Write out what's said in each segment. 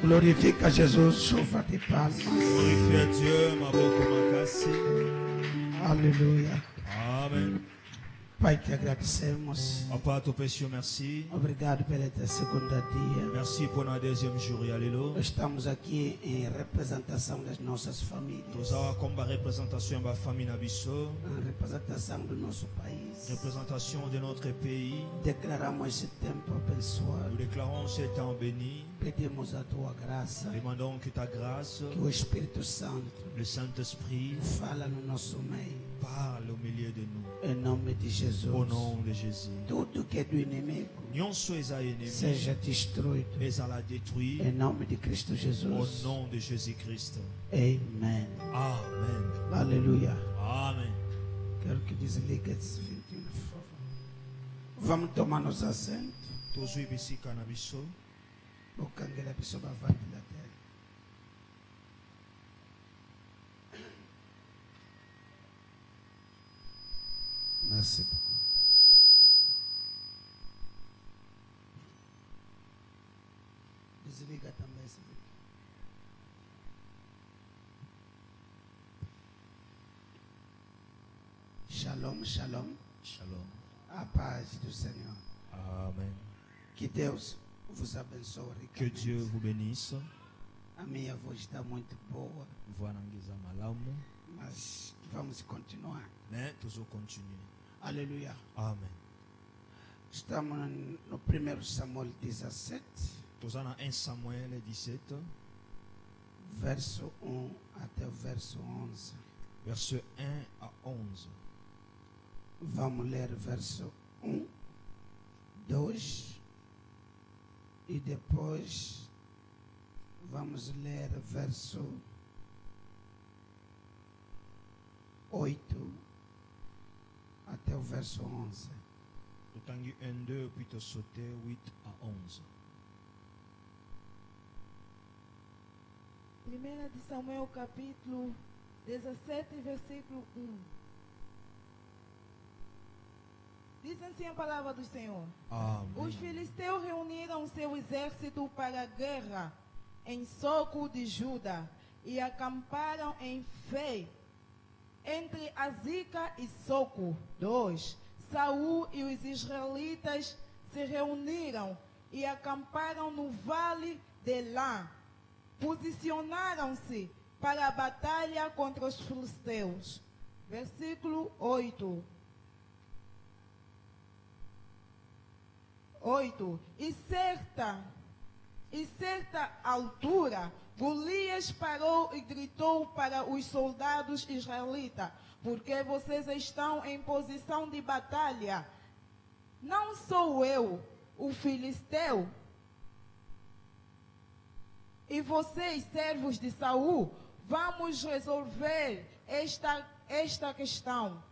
Glorifique a Jesus, chuva de palmas. Glorifie a Dieu, maboko makasi. Aleluia. Amen. Pai, te agradecemos. Papa, te pécio, merci. Obrigado pela tua segunda dia. Merci pour notre deuxième jour, alléluia. Estamos aqui em representação das nossas famílias. Nous avons comme représentation de la famille Nabiso, Em representação do nosso país. représentation de notre pays. Declaramos esse tempo abençoado. Nous déclarons ce temps béni. Pedimos a tua graça. Demandons que ta grâce, Que o Espírito Santo le Saint-Esprit, fala no nosso meio. parle au milieu de nous. Em nome de Jesus. Au nom de Jésus. Tudo que é do inimigo Nyonso eza ennemi, seja destruído. ezala détruit Em nome de Cristo au Jesus. nom de Jésus-Christ. Amém. Amen. Aleluia. Amen. Quero que desligue esse vídeo, por favor. Vamos tomar nos assentos. Tozui bisika na biso. O cangueira a pessoa vai da terra. Merci beaucoup. Desliga também esse vídeo. Shalom, shalom. Shalom. A paz do Senhor. Amen. Que Deus vos abençoe Que ricamente. Dieu vous bénisse. A minha voz está muito boa, Voanangiza malamu. mas vamos continuar. Mais toujours continuer. Aleluia. Amen. Estamos no 1 Samuel 17, Tozana 1 Samuel 17, verso 1 até o verso 11. verset 1 à 11. Vamos ler verso 1, 2 e depois vamos ler verso 8 até o verso 11. Totangi 1, 2, puis te sauter 8 à 11. 1 de Samuel capítulo 17, versículo 1. Diz assim a palavra do Senhor. Amen. Os filisteus reuniram seu exército para a guerra em Soco de Judá e acamparam em Fei, entre Azica e Soco. 2. Saul e os israelitas se reuniram e acamparam no vale de Elá. Posicionaram-se para a batalha contra os filisteus. Versículo 8. 8. E certa altura, Golias parou e gritou para os soldados israelitas: porque vocês estão em posição de batalha? Não sou eu, o filisteu? E vocês, servos de Saul, vamos resolver esta questão.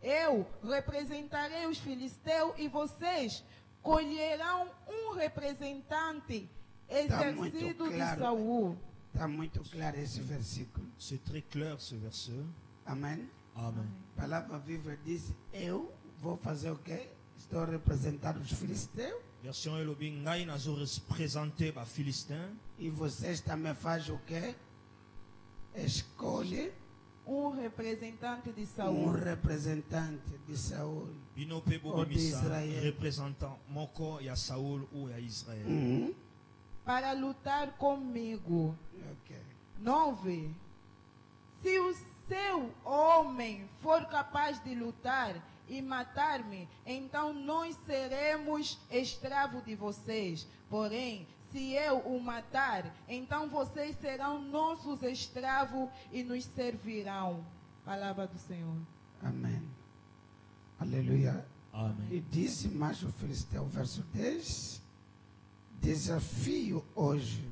Eu representarei os filisteus e vocês colherão um representante exercido de Saul. Está muito claro esse versículo. C'est très clair ce verset. Amém? Amen. A palavra viva diz: eu vou fazer o quê? Estou representando os filisteus Version Elobi Ngai nazo représenté par Philistin. e vocês também fazem o quê? Escolhe Um representante de um Saul. representante de Saul. Bino pe bo Oh, bimisa d'Israël. représentant moko ya Saul ou ya Israël. Para lutar comigo. Ok. 9. Se o seu homem for capaz de lutar e matar-me, então nós seremos escravos de vocês. Porém, se eu o matar, então vocês serão nossos escravos e nos servirão. Palavra do Senhor. Amém. Aleluia. E Amen. disse mais o filisteu, verso 10: desafio hoje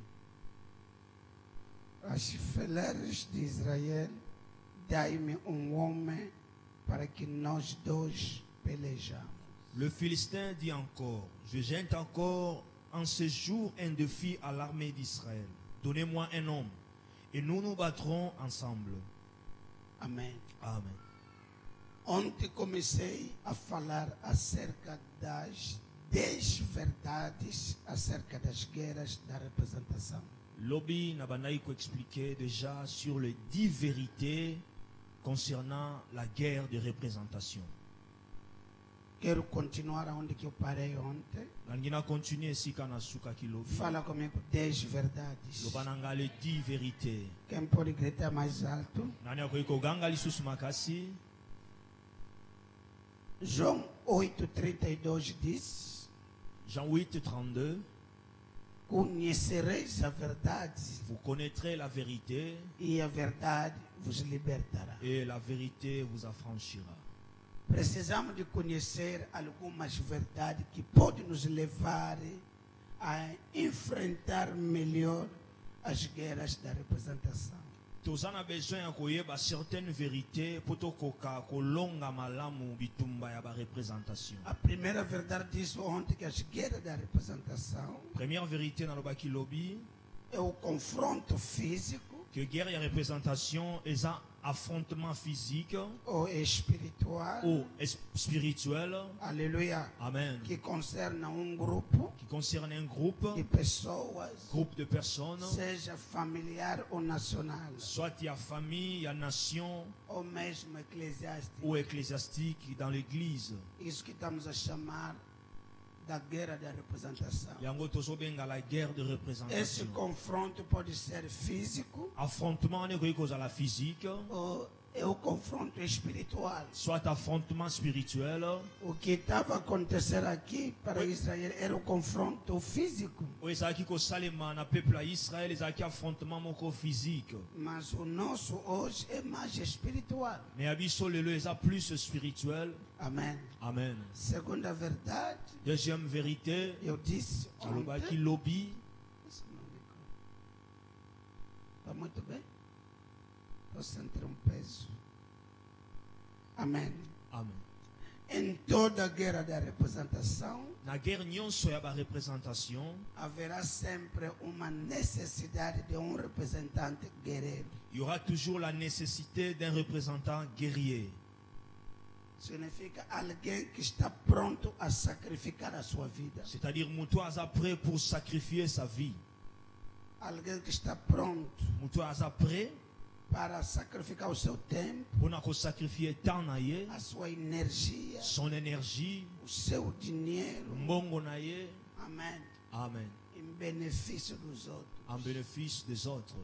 as fileiras de Israel, dai-me um homem para que nós dois pelejamos. Le Philistin dit encore, je jette encore en ce jour un défi à l'armée d'Israël. Donnez-moi un homme et nous nous battrons ensemble. Amém. Amen. Ontem comecei a falar acerca das 10 verdades acerca das guerras da representação. Lobby Nabanaïko expliquait déjà sur les 10 vérités concernant la guerre de représentation. Quero continuar onde que eu parei ontem. Nangina continue sika na suka kilobi. Fala comigo 10 verdades. Lobananga les 10 vérités. Quem pode gritar mais alto? Nani akoiko ganga lisusu makasi. João 8:32 diz: Jean 8, 32. Conhecereis a verdade Vous connaîtrez la vérité e a verdade vos libertará. et la vérité vous affranchira. Precisamos de conhecer algumas verdades que podem nos levar a enfrentar melhor as guerras da representação. Tous en a besoin de koyeba certaines vérités pour tokoka kolonga malamu bitumba ya ba représentation. A primeira verdade diz ontem que as guerras da representação Première vérité dans le baki lobby é o confronto físico que guerre et représentation est un affrontement physique ou espiritual, ou spirituel. aleluia, Amen. que concerne grupo Qui concerne un groupe de pessoas, de personnes, seja familiar ou nacional, soit il y a famille, il y a nation ou mesmo eclesiástico. ou ecclésiastique dans l'église. Isso que estamos a chamar da guerra da representação. Yango tozobenga la guerre de Esse représentation. confronto pode ser físico Affrontement ne koyi kozala physique, ou é o confronto espiritual. soit affrontement spirituel. O que estava acontecendo aqui para Israel era o confronto físico, Ou ezalaki kosalema na peuple ya Israël ezalaki affrontement moko physique. mas o nosso hoje é mais espiritual. Mais ya biso lelo eza plus spirituel. Amém. Amen. Segunda verdade, Deuxième vérité, eu disse alobaki ontem. lobby. Está muito bem? Estou sentindo um peso. Amém. Amen. Em toda a guerra da representação, Na guerre nyonso ya ba représentation, haverá sempre uma necessidade de um representante guerreiro. il y aura toujours la nécessité d'un représentant guerrier. Significa alguém que está pronto a sacrificar a sua vida. C'est-à-dire mutu aza prêt pour sacrifier sa vie. Alguém que está pronto Mutu aza prêt para sacrificar o seu tempo, pour na ko sacrifier temps na ye, a sua energia, son énergie, o seu dinheiro. mbongo na ye. Amém. Amen. Em benefício dos outros. En bénéfice des autres.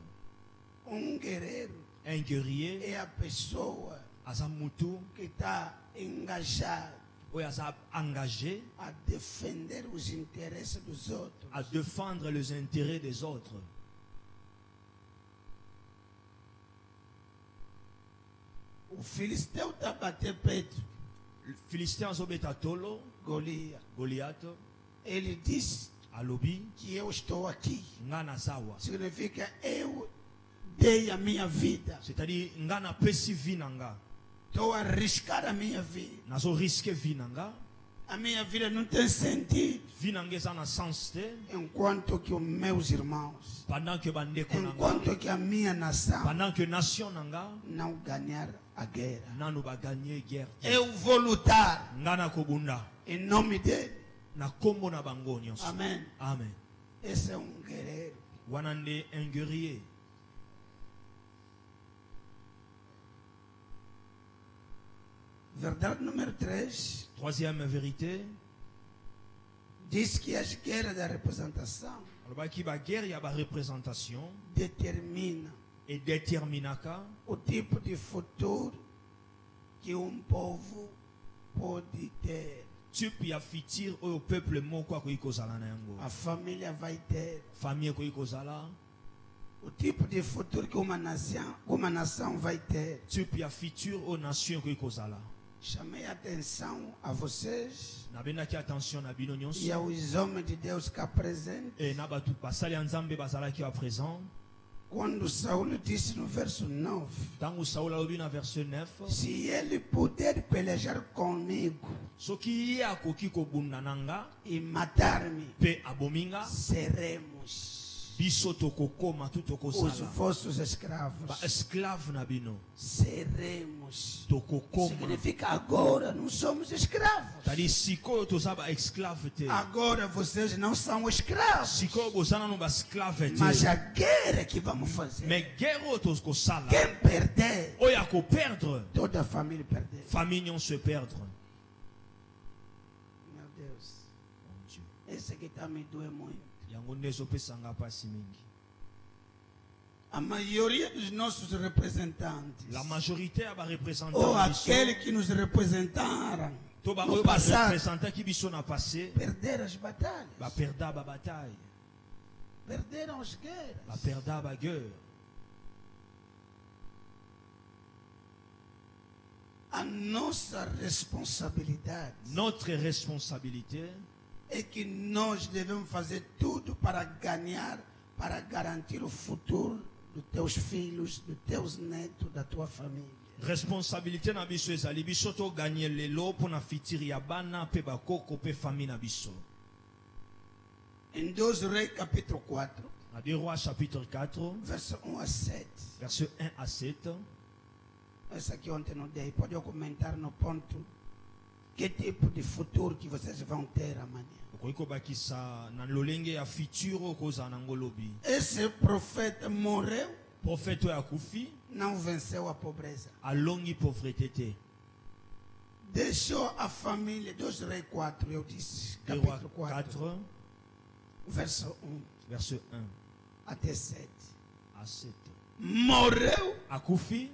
Guerreiro Un guerrier é a pessoa aza mutu que está engajado oyo aza engagé a defender os interesses dos outros. à défendre les intérêts des autres. O filisteu está a bater peito, Le Philistin azobeta tolo, Golias. Goliath, Ele disse alobi, que eu estou aqui. ngana zawa. Significa eu dei a minha vida. C'est-à-dire, ngana pesi vinanga. Estou a arriscar a minha vida. Nazo risque vinanga. A minha vida não tem sentido Vinanga eza na sens te. enquanto que os meus irmãos, Pendant que bandeko nanga, enquanto que a minha nação pendant que nation nanga, não ganhar a guerra. nanu ba gagner guerre. Eu vou lutar Ngana kobunda. em nome dele. Na kombo na bango nyonso. Amém. Amen. Esse é guerreiro. Wanande un guerrier. Verdade número 3 Troisième vérité. diz que as guerras da representação Alobaki ba guerre ya ba représentation determina et déterminaka o tipo de futuro que povo pode ter. type ya futur oyo peuple moko akoki kozala na yango. A família vai ter. Famille akoki kozala. O tipo de futuro que uma nação vai ter. Type ya futur oyo nation akoki kozala. Chamei a atenção a vocês Nabendaki attention na bino e nyonso. aos homens de Deus que apresentam. Et na bato basali ya nzambe bazalaki à présent. Quando Saulo disse no verso 9: Tango Saul alobi na verset 9. se ele puder pelejar comigo Soki ye akoki kobunda nanga e matar-me, pe abominga, seremos biso tokokoma tu os tokozala vossos escravos. ba esclave na bino Seremos. tokokoma. Significa agora não somos escravos. Tadi sikoyo toza ba esclave te, Agora vocês não são escravos. sikoyo bozana no ba esclave Mas te, a guerra que vamos fazer. mais guerre oyo tokosala Quem perder, oyo akoperdre toda a família perder. famille nyonso se perdre. Meu Deus. Mon Dieu, Esse aqui está me doendo muito. yango nde ezopesanga mpasi mingi. A maioria dos nossos representantes, La majorité ya ou barepresentant aqueles que nos representaram to no baoyo passado, barepresentaki biso na passé perderam as batalhas, baperda babataille, perderam as guerras. baperda baguerre. A nossa responsabilidade Notre responsabilité é que nós devemos fazer tudo para ganhar, para garantir o futuro dos teus filhos, dos teus netos, da tua família. responsabilité na biso ezali biso toganye lelo mpona fitiri ya bana mpe bakoko mpe famille na biso. Em 2 Reis, capítulo 4, Na 2 Rois chapitre 4 verso 1 a 7. verset 1 à 7. Essa aqui ontem não dei. Pode comentar no ponto. Que tipo de futuro que vocês vão ter amanhã? okoki kobakisa na lolenge ya futur oyo kozala nango lobi. Esse profeta morreu, Prophète oyo akufi não venceu a pobreza. alongi pauvreté te. Deixou a família. 2 Reis 4, eu disse. 2 Rois Capítulo 4, 4 verso 1 verset 1 até 7. à 7. Morreu Akufi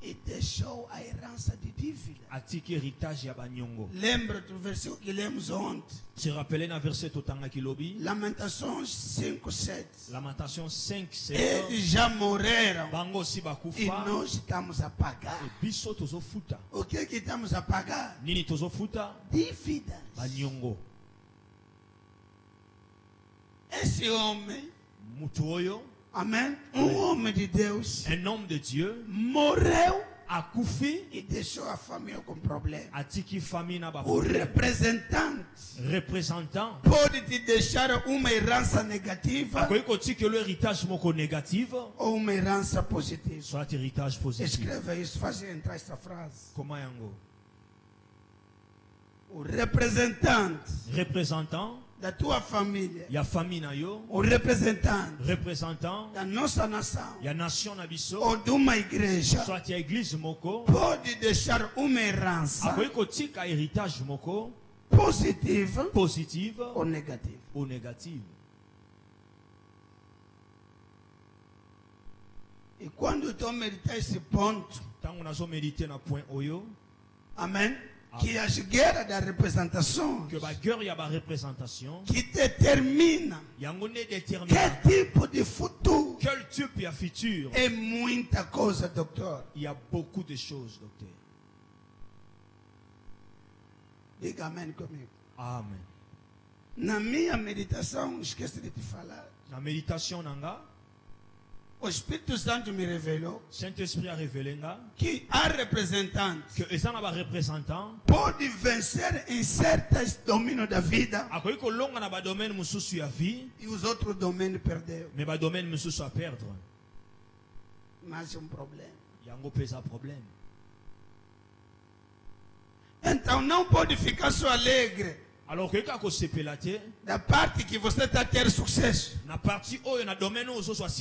e deixou a herança de dívida. atiki héritage ya banyongo. Lembra do versículo que lemos ontem? Se rappelez na verset totangaki lobi Lamentações 5, 7. Lamentation 5 7. Eles já morreram Bango si e bakufa nós estamos a pagar. e biso tozofuta. O que é que estamos a pagar? Nini tozofuta? Dívidas. Banyongo. Esse homem, Mutu oyo, amém? Homem de Deus, un homme de Dieu, morreu akufi e deixou a família com problema. atiki famille na O bakufi. representante Représentant pode te deixar uma herança negativa akoki kotikela héritage moko négative ou uma herança positiva. soit héritage positif. Escreva isso, faz entrar essa frase. Comment yango? O representante Représentant da tua família, ya famille na yo, o representante représentant da nossa nação ya nation na biso ou de uma igreja soit ya église moko pode deixar uma herança akoki kotika héritage moko positiva positive ou negativa. ou négative. E quando tu meditar esse ponto, Tango nazomédite na point oyo amém? Que as guerras da representação que baguerre ya représentation que determina yango ne que détermine tipo de futuro. quel type ya futur. É muita coisa, doutor. Il y a beaucoup de choses, docteur. Diga amém comigo. Amen. Na minha meditação, esqueci de te falar. La méditation nanga, O Espírito Santo me revelou Saint-Esprit a révélé nga que há representantes que ezana ba représentant pode vencer em certos domínios da vida akoki kolonga na ba domaine mususu ya vie e os outros domínios perdeu. mais ba domaine mususu a perdre. Mais um problema. Yango pesa problème. Então não pode ficar só alegre Alors que kako sepela te da parte que você está tendo sucesso. na partie oyo na domaine oyo ozo succès.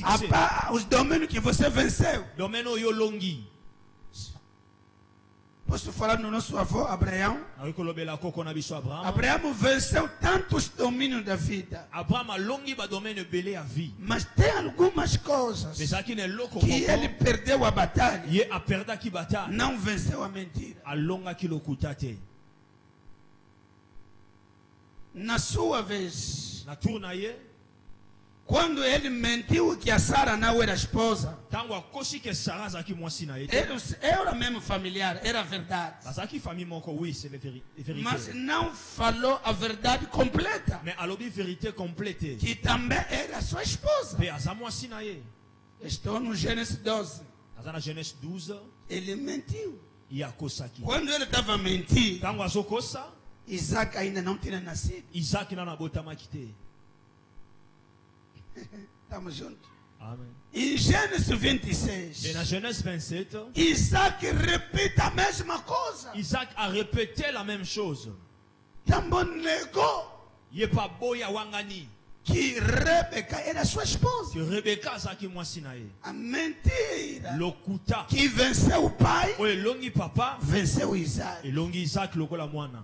Os domínios que você venceu. Domaine oyo longi. Posso falar no nosso avô Abraão? Akoki kolobela koko na biso Abraham. Abraão venceu tantos domínios da vida. Abraham alongi ba domaine belé à vie. Mas tem algumas coisas Maisaki na eloko que ele moko perdeu a batalha. ye aperdaki bataille. Não venceu a mentira. Alongaki lokuta te. Na sua vez, Na tour na ye quando ele mentiu que a Sara não era esposa, tango akosi ke Sarah azalaki mwasi na ye te. era mesmo familiar, era verdade. Bazalaki famille moko, oui, c'est la vérité. Mas não falou a verdade completa, Mais alobi vérité complète. que também era sua esposa. Pe aza mwasi na ye. Estou no Gênesis 12. Aza na Genèse 12, Ele mentiu. ye akosaki. Quando ele estava mentindo, Tango azokosa, Isaac ainda não tinha nascido. Isaac nana abotamaki te. Estamos juntos? Amen. Em Gênesis Et 26, dans Genèse 27, Isaac répète a mesma coisa. Isaac a répété la même chose. Tambo negou Yepa boya wangani. que Rebeca era sua esposa. Que Rebecca zaki mwasinae. A mentira Lokuta. que venceu o pai, Oye longi papa. venceu Isaac. Et longi Isaac lokola mwana.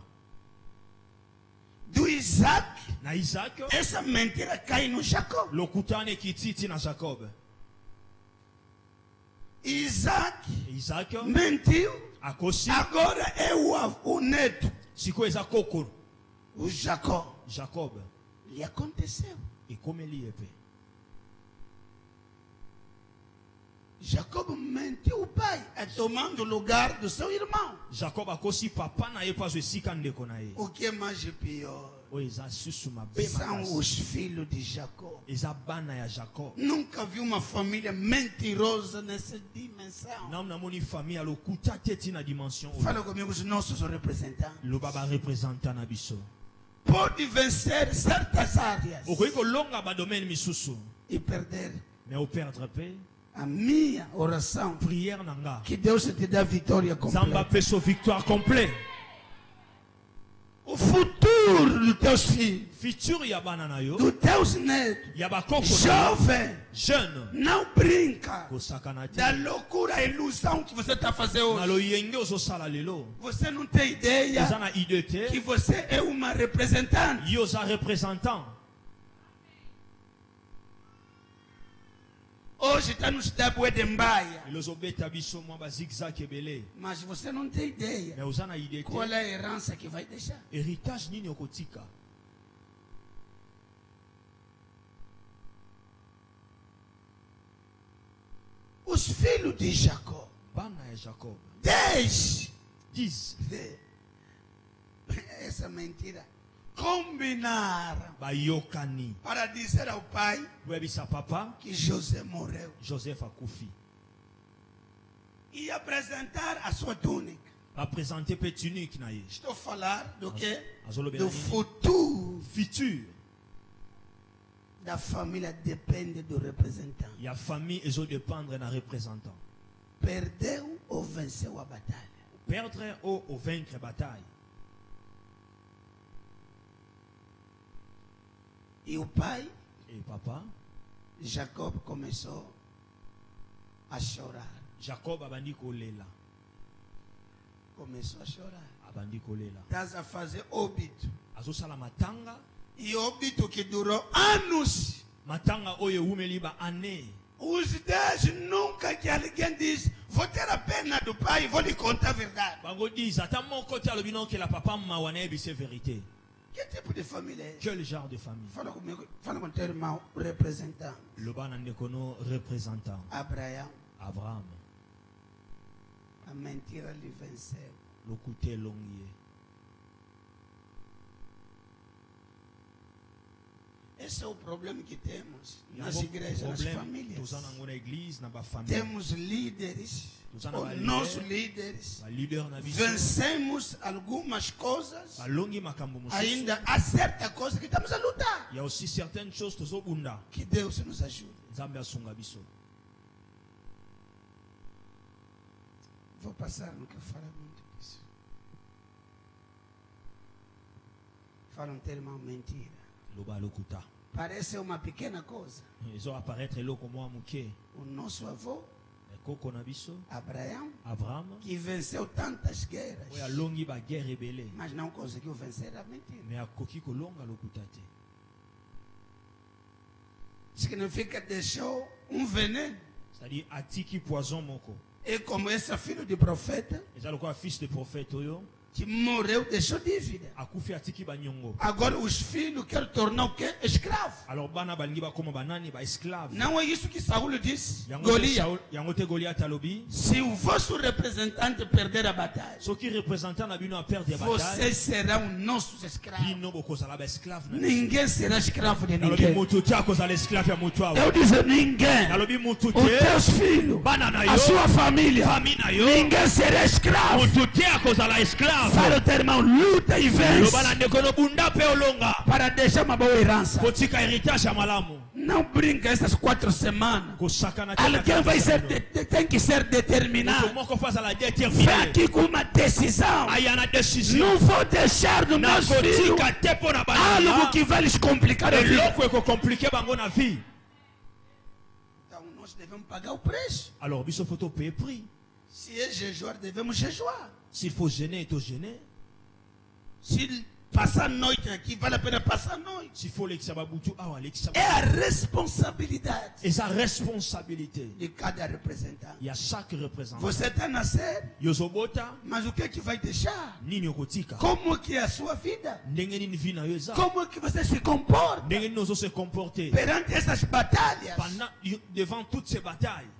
Do Isaac, Na Isaac. essa mentira cai no Jacob. Lokuta ne kititi na Jacob. Isaac Isaac. mentiu. Akosi. Agora é o neto, Siko eza kokoro. o Jacob. Jacob. E aconteceu. Et comme il est. Jacob mentiu o pai, tomando o lugar do seu irmão. Jacob akosi papa na ye pas esika ndeko na ye. O que é mais pior Oye eza susu mabe são makasi. os filhos de Jacob. Eza bana ya Jacob. Nunca vi uma família mentirosa nessa dimensão. Namna moni famille a lokuta teti na dimension. Fala comigo os nossos representantes. Le baba représentant na biso. Pode vencer certas áreas Okoki kolonga ba domaine misusu. e perder. Mais au perdre paix, A minha oração, prière nanga. que Deus te dê a vitória Zamba completa. peso victoire complète. O futuro dos teus filhos, Futur ya bana na yo. dos teus netos, Ya ba koko na jovem, jeune. não brinca Kosakana te. da loucura, a ilusão que você está fazendo Na hoje. lo yenge ozo sala lelo. Você não tem ideia Oza na idée que te. você é uma representante. Yo za représentant. Hoje está nos dando de mbaia, Ilozo beta biso mwa ba zigzag ebele. mas você não tem ideia Mais oza na idée qual te. é a herança que vai deixar. Héritage nini okotika. Os filhos de Jacó, Bana ya Jacob. 10, 10. essa mentira, combinaram Ba yokani. para dizer ao pai Webisa papa. que José morreu Joseph akufi. e apresentar a sua túnica. Va présenter pe tunique na ye. Estou a falar do que? Azolo Do benani. futuro Futur. da família depende do representante. Ya famille ezo dépendre na représentant. Perdeu ou venceu a batalha? Perdre ou vaincre bataille. E o pai, Et papa, Jacob, começou a chorar. Jacob abandi kolela. Começou a chorar. Abandi kolela. Estás a fazer óbito. Azo sala matanga. E óbito que durou anos. Matanga oye umeli ba année. Os 10 nunca que alguém diz, vou ter a pena do pai, vou lhe contar a verdade. Bango dis, ata mon côté alobi non que la papa mawane bi c'est vérité. Que tipo de família é essa? Quel genre de famille? Fala comigo, fala com teu irmão representante. Le bana ndekono représentant. Abraão, Abraham. a mentira lhe venceu. Le côté longier. Esse é o problema que temos Il y a nas un igrejas, nas problème. famílias. Nous en na église, na ba famille. Temos líderes, Nous en ou avons nossos líderes, Ba leader na biso. vencemos algumas coisas, Ba longi makambo mosusu. ainda há certa coisa que estamos a lutar. Il y a aussi certaines choses tozo bunda. Que Deus nos ajude. Nzambe asunga biso. Vou passar, não quero falar muito disso. Falam ter irmão mentira. Loba lokuta. Parece uma pequena coisa. Ils ont apparaître eloko mwa muke. O nosso avô, Koko na biso. Abraão, Abraham. que venceu tantas guerras, Oya longi ba guerre rebelle. mas não conseguiu vencer a mentira. Mais akoki kolonga lokuta te. Significa deixou um veneno. C'est-à-dire atiki poison moko. E como esse filho de profeta, Eza lokola fils de prophète oyo. que morreu, deixou dívida. Akufi atiki ba nyongo. Agora os filhos querem tornar o quê? Escravo. Alors bana balingi bakoma banani ba esclave. Não é isso que Saul disse. Yango te Golias. Saul- yango te Goliath alobi. Se o vosso representante perder a batalha, Soki représentant na bino a perdre ya bataille. vocês serão nossos escravos. Bino bokozala ba esclave na biso. Ninguém será escravo de Nalobi ninguém. mutu te akozala esclave ya mutu awa. Eu disse ninguém. Nalobi mutu Os te. teus filhos, Bana na a yo. sua família, Famille na yo. ninguém será escravo. Mutu te akozala esclave. Para o teu irmão, luta e vence. Loba na ndeko no bunda pe olonga. Para deixar uma boa herança. Kotika héritage ya malamu. Não brinca essas 4 semanas. kosakana Alguém vai ser, tem que ser determinado. moko faza la Vem déterminé aqui com uma decisão. aya na décision Não vou deixar nos meus filhos nakotika te mpo na algo bana que vai lhes complicar a vida. eloko ekocomplike bango na vie. Então nós devemos pagar o preço. Alors biso faut payer prix. Se é jejuar, devemos jejuar. S'il faut gêner, il faut gêner. Se passar a noite aqui, vale a pena passar a noite. S'il faut l'examen boutou, ah l'examen. É a responsabilidade Et sa responsabilité. de cada representante. Il y a chaque représentant. Você está na série, Yozobota, mas o que é que vai deixar? nini okotika. Como que é a sua vida? Ndenge nini vi na yo eza. Como é que você se comporta Ndenge nini ozo se comporter. perante essas batalhas? Devant toutes ces batailles.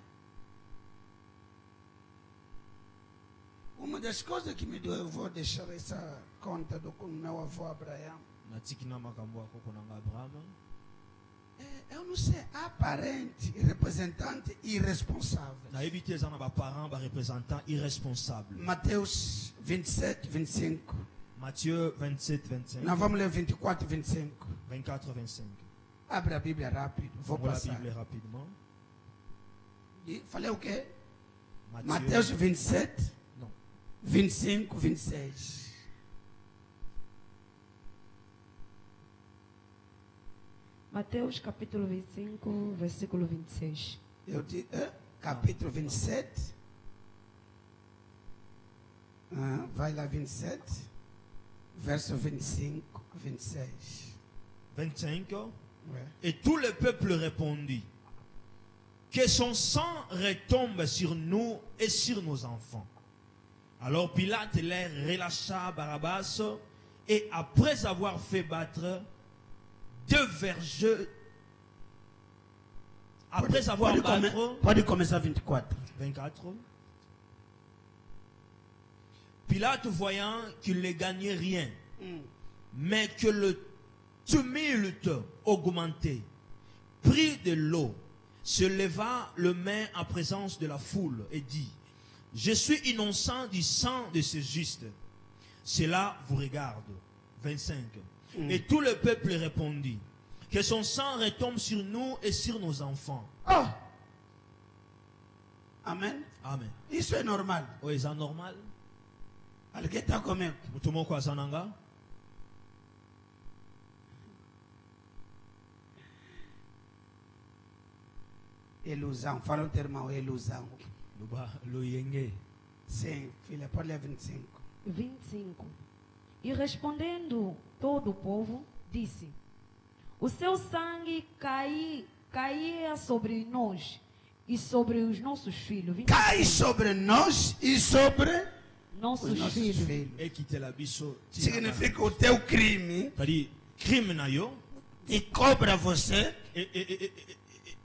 Uma das coisas que me deu, eu vou deixar essa conta do com meu avô Abraão. Natikina makambo ya koko nanga Abraham. Eu não sei, aparente, representante irresponsável. Nayebi te eza na ba parents, ba représentants irresponsables. Mateus 27, 25. Matthieu 27, 25. Nós vamos ler 24, 25. 24, 25. Abre a Bíblia rápido, vou On voit la passar. Bible rapidement. Falei o quê? Matthieu, Mateus 27, non. 25, 26. Mateus capítulo 25, versículo 26. Eu digo, capítulo 27. Vai lá, 27. Verso 25, 26. 25. Ouais. Et tout le peuple répondit, que son sang retombe sur nous et sur nos enfants. Alors Pilate les relâcha Barabbas, et après avoir fait battre 2 vergers, après avoir battre Pode começar 24. 24, Pilate voyant qu'il ne gagnait rien, mais que le tumulte augmentait, prit de l'eau, se leva le main en présence de la foule et dit, je suis innocent du sang de ce juste. Cela vous regarde. 25. Et tout le peuple répondit, que son sang retombe sur nous et sur nos enfants. Oh! Amen. Amen. Isso é normal. Oh, est-ce normal? Alguém está comigo? Mutomoko azananga? Ilusão. Fala o termo ilusão. Lo yenge. Sim, filha, pode ler 25. 25. E respondendo todo o povo, disse: o seu sangue caía sobre nós e sobre os nossos filhos. 25. Cai sobre nós e sobre os Nossos nossos filhos. filhos. Ekitela biso. Significa o teu crime C'est-à-dire, crime na yo. te cobra você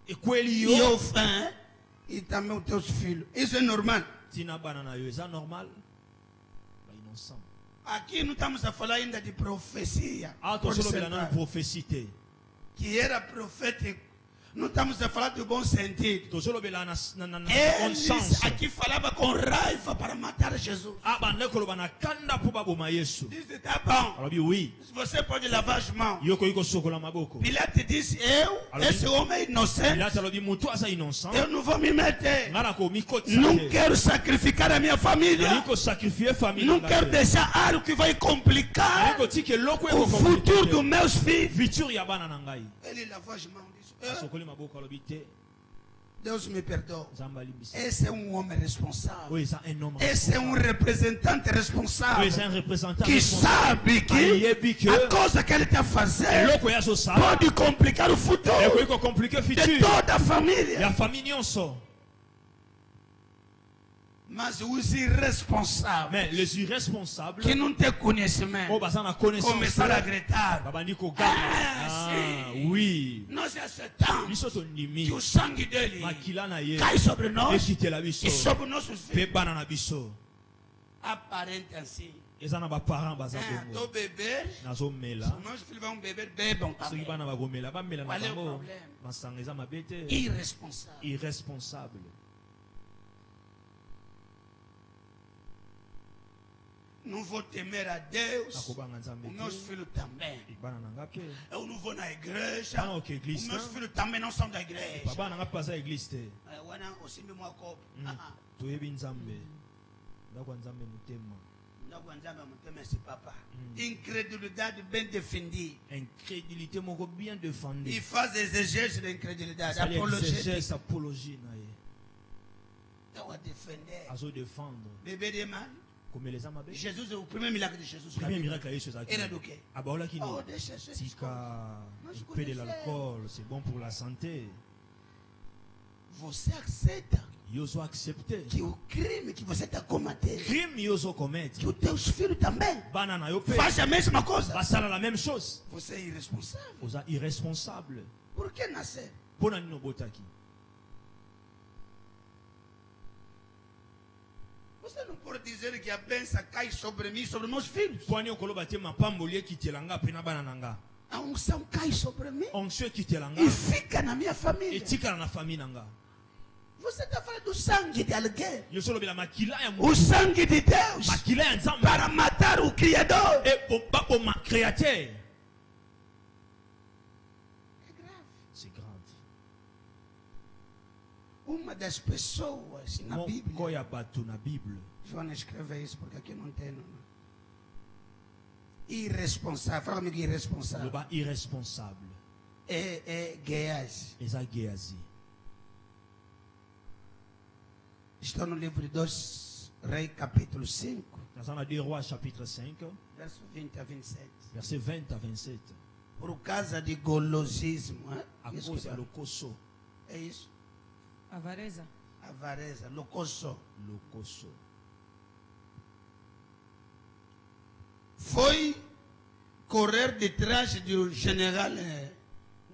E kweli e yo. o fã e também os teus filhos. Isso é normal. Tina banana yo. Est-ce normal? Ba innocent. Aqui não estamos a falar ainda de profecia. Ah, Pode tu solo ser bela na claro. prophétie. Que era profético. Não estamos a falar do bom sentido. Tu solo bela na bon Eles sens. aqui falava com raiva para matar Jesus. Ah, bandeko lo bana kanda po baboma Yesu. Disse, tá bom. Alors bi oui. Você pode lavar as mãos. Yoko yiko sokola maboko. Pilate disse, esse homem é inocente, Pilate alobi mutu aza innocent. eu não vou me meter. Ngana ko mikoti. Não quero sacrificar a minha família. Niko sacrifier famille. Não quero deixar algo que vai complicar Niko tike loko o futuro dos meus filhos. Viture ya bana na ngai. Ele lavou as mãos e disse, Sokoli maboko alobi te. Deus me perdoa. Zamba limbisa. Esse é um homem responsável. Oui, ça un homme. Esse é um representante Oui, responsável c'est un représentant. que sabe Ayebi que que a coisa que ele está fazendo loko ya zo sala. pode complicar o futuro Eko yiko compliquer de futur. toda a Ya família. famille nyonso. Mas os irresponsáveis Mais les irresponsables. que não têm conhecimento Oh, baza na connaissance. começaram a gritar. Babandi ko gama. Ah, Ah, sim. oui. Nós aceitamos Biso to ndimi. que o sangue dele Makila na ye. cai sobre nós Ekitela biso. e sobre nossos Pe filhos. bana na biso. Aparente assim. Eza na ba parents baza Estou bongo. beber, Nazo mela. meus filhos vão beber, bebam Soki também. bana bagomela, bamela na Qual é o bango. problème? Masanga eza mabe te. Irresponsável. Irresponsable. Não vou temer a Deus. nakobanga nzambe Os meus te filhos também. bana na nga mpe Eu não vou na igreja. bana oke Os eglise meus te filhos também não são da igreja. bana na nga mpe aza eglise te Wana osimbi mwa kopo. toyebi nzambe ndako ya nzambe motema Ndako ya Nzambe muteme si papa. Incredulidade bem defendida. incrédulité moko bien défendue Il faz exegese da incredulidade. asali Apologética. exégèse apologie na ye Então a defender. azodéfendre Bebê de mal. komeleza mabe Jesus, o primeiro milagre de Jesus. premier miracle ya yesu ezalaki Era do quê? abaolaki Oh, nini deixa essas tika coisas. pe de l'alcool c'est bon pour la santé Você aceita yo ozo accepte que o crime que você está cometendo, crime yo ozo commettre que os teus filhos também bana na yo mpe fazem a mesma coisa. basala la même chose Você é irresponsável. oza irresponsable Por que nascer? mpo na nini obotaki Você não pode dizer que a bênção cai sobre mim e sobre meus filhos. mpo ani okoloba te mapamboli ekitela nga mpe na bana na nga A unção cai sobre mim onction ekitela nga e fica na minha família. etikala na famille na nga Você está falando do sangue de alguém. yo so olobela makila ya O sangue de Deus makila ya nzambe para matar o Criador. e baboma créateur É grave. c'est grave Uma das pessoas na moko Bíblia. ya bato na bible Joana escreve isso porque aqui não tem. Não. Irresponsável. Fala comigo, irresponsável. loba irresponsable É Geazi. eza geazi Estou no livro de 2 Reis, capítulo 5, naza na 2 rois chapitre 5 verso 20 a 27. verset 20 à 27 Por causa de golosismo. à Isso cause que ya fala. lokoso É isso. Avareza. Avareza, locoso. lokoso Foi correr detrás do general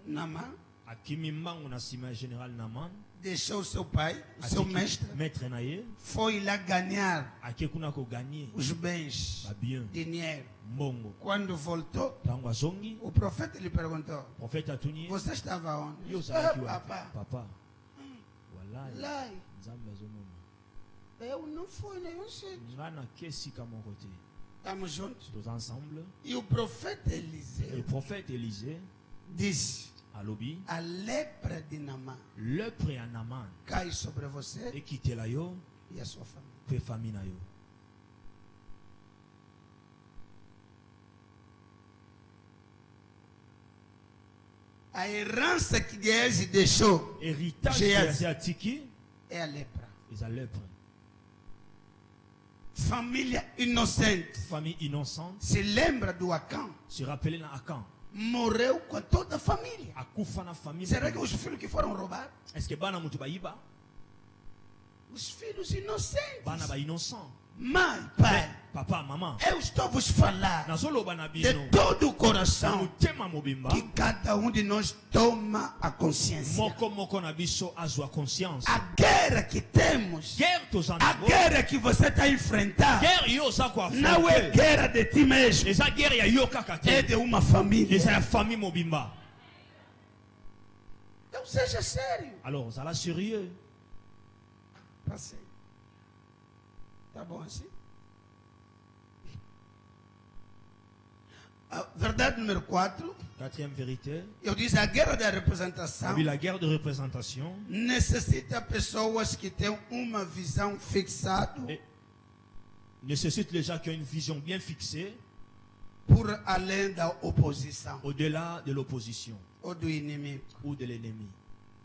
Naman. akimi mbangu na nsima ya général naman Deixou seu pai, seu mestre. maître na ye Foi lá ganhar ake kuna koganye os bens, babien dinheiro. mbongo Quando voltou, ntango azongi o profeta lhe perguntou: prophète atuni ye Você estava onde? yo Ah, ozalaki wapi papa, papa walai lá. nzambe azomona Eu não fui nenhum sítio. nga nake esika moko te Estamos juntos. toza ensemble E o profeta le Eliseu prophète élysée disse: alobi a lepra de Naamã lepre ya naman cai sobre você ekitela yo e a sua família. mpe famille na yo A herança que Geazi deixou héritage Géasi. geazi atiki é a lepra. eza lepre Família inocente. famille innocente Se lembra do Acã? se rappele na akan Morreu com toda a família. akufa na famille Será que os filhos que foram roubados? est ce que bana moto bayiba Os filhos inocentes. bana bainnocent Mãe, pai, papa mama eu estou vos falar nazoloba na de bino todo o na coração motema mobimba que cada um de nós toma a consciência. moko moko na biso azwa conscience A guerra que temos, guerre toza a nango guerra que você está a enfrentar, guerre yo oza não é koafronte guerra de ti mesmo, eza guerre ya yo kaka é te de uma família. eza ya famille mobimba Então seja sério. alors ozala sérieux Passei. Tá bom assim? A verdade número 4, quatrième vérité eu disse a guerra da representação oui, la guerre de représentation necessita pessoas que têm uma visão fixada et nécessite les gens qui ont une vision bien fixée por além da oposição au-delà de l'opposition ou do inimigo. ou de l'ennemi.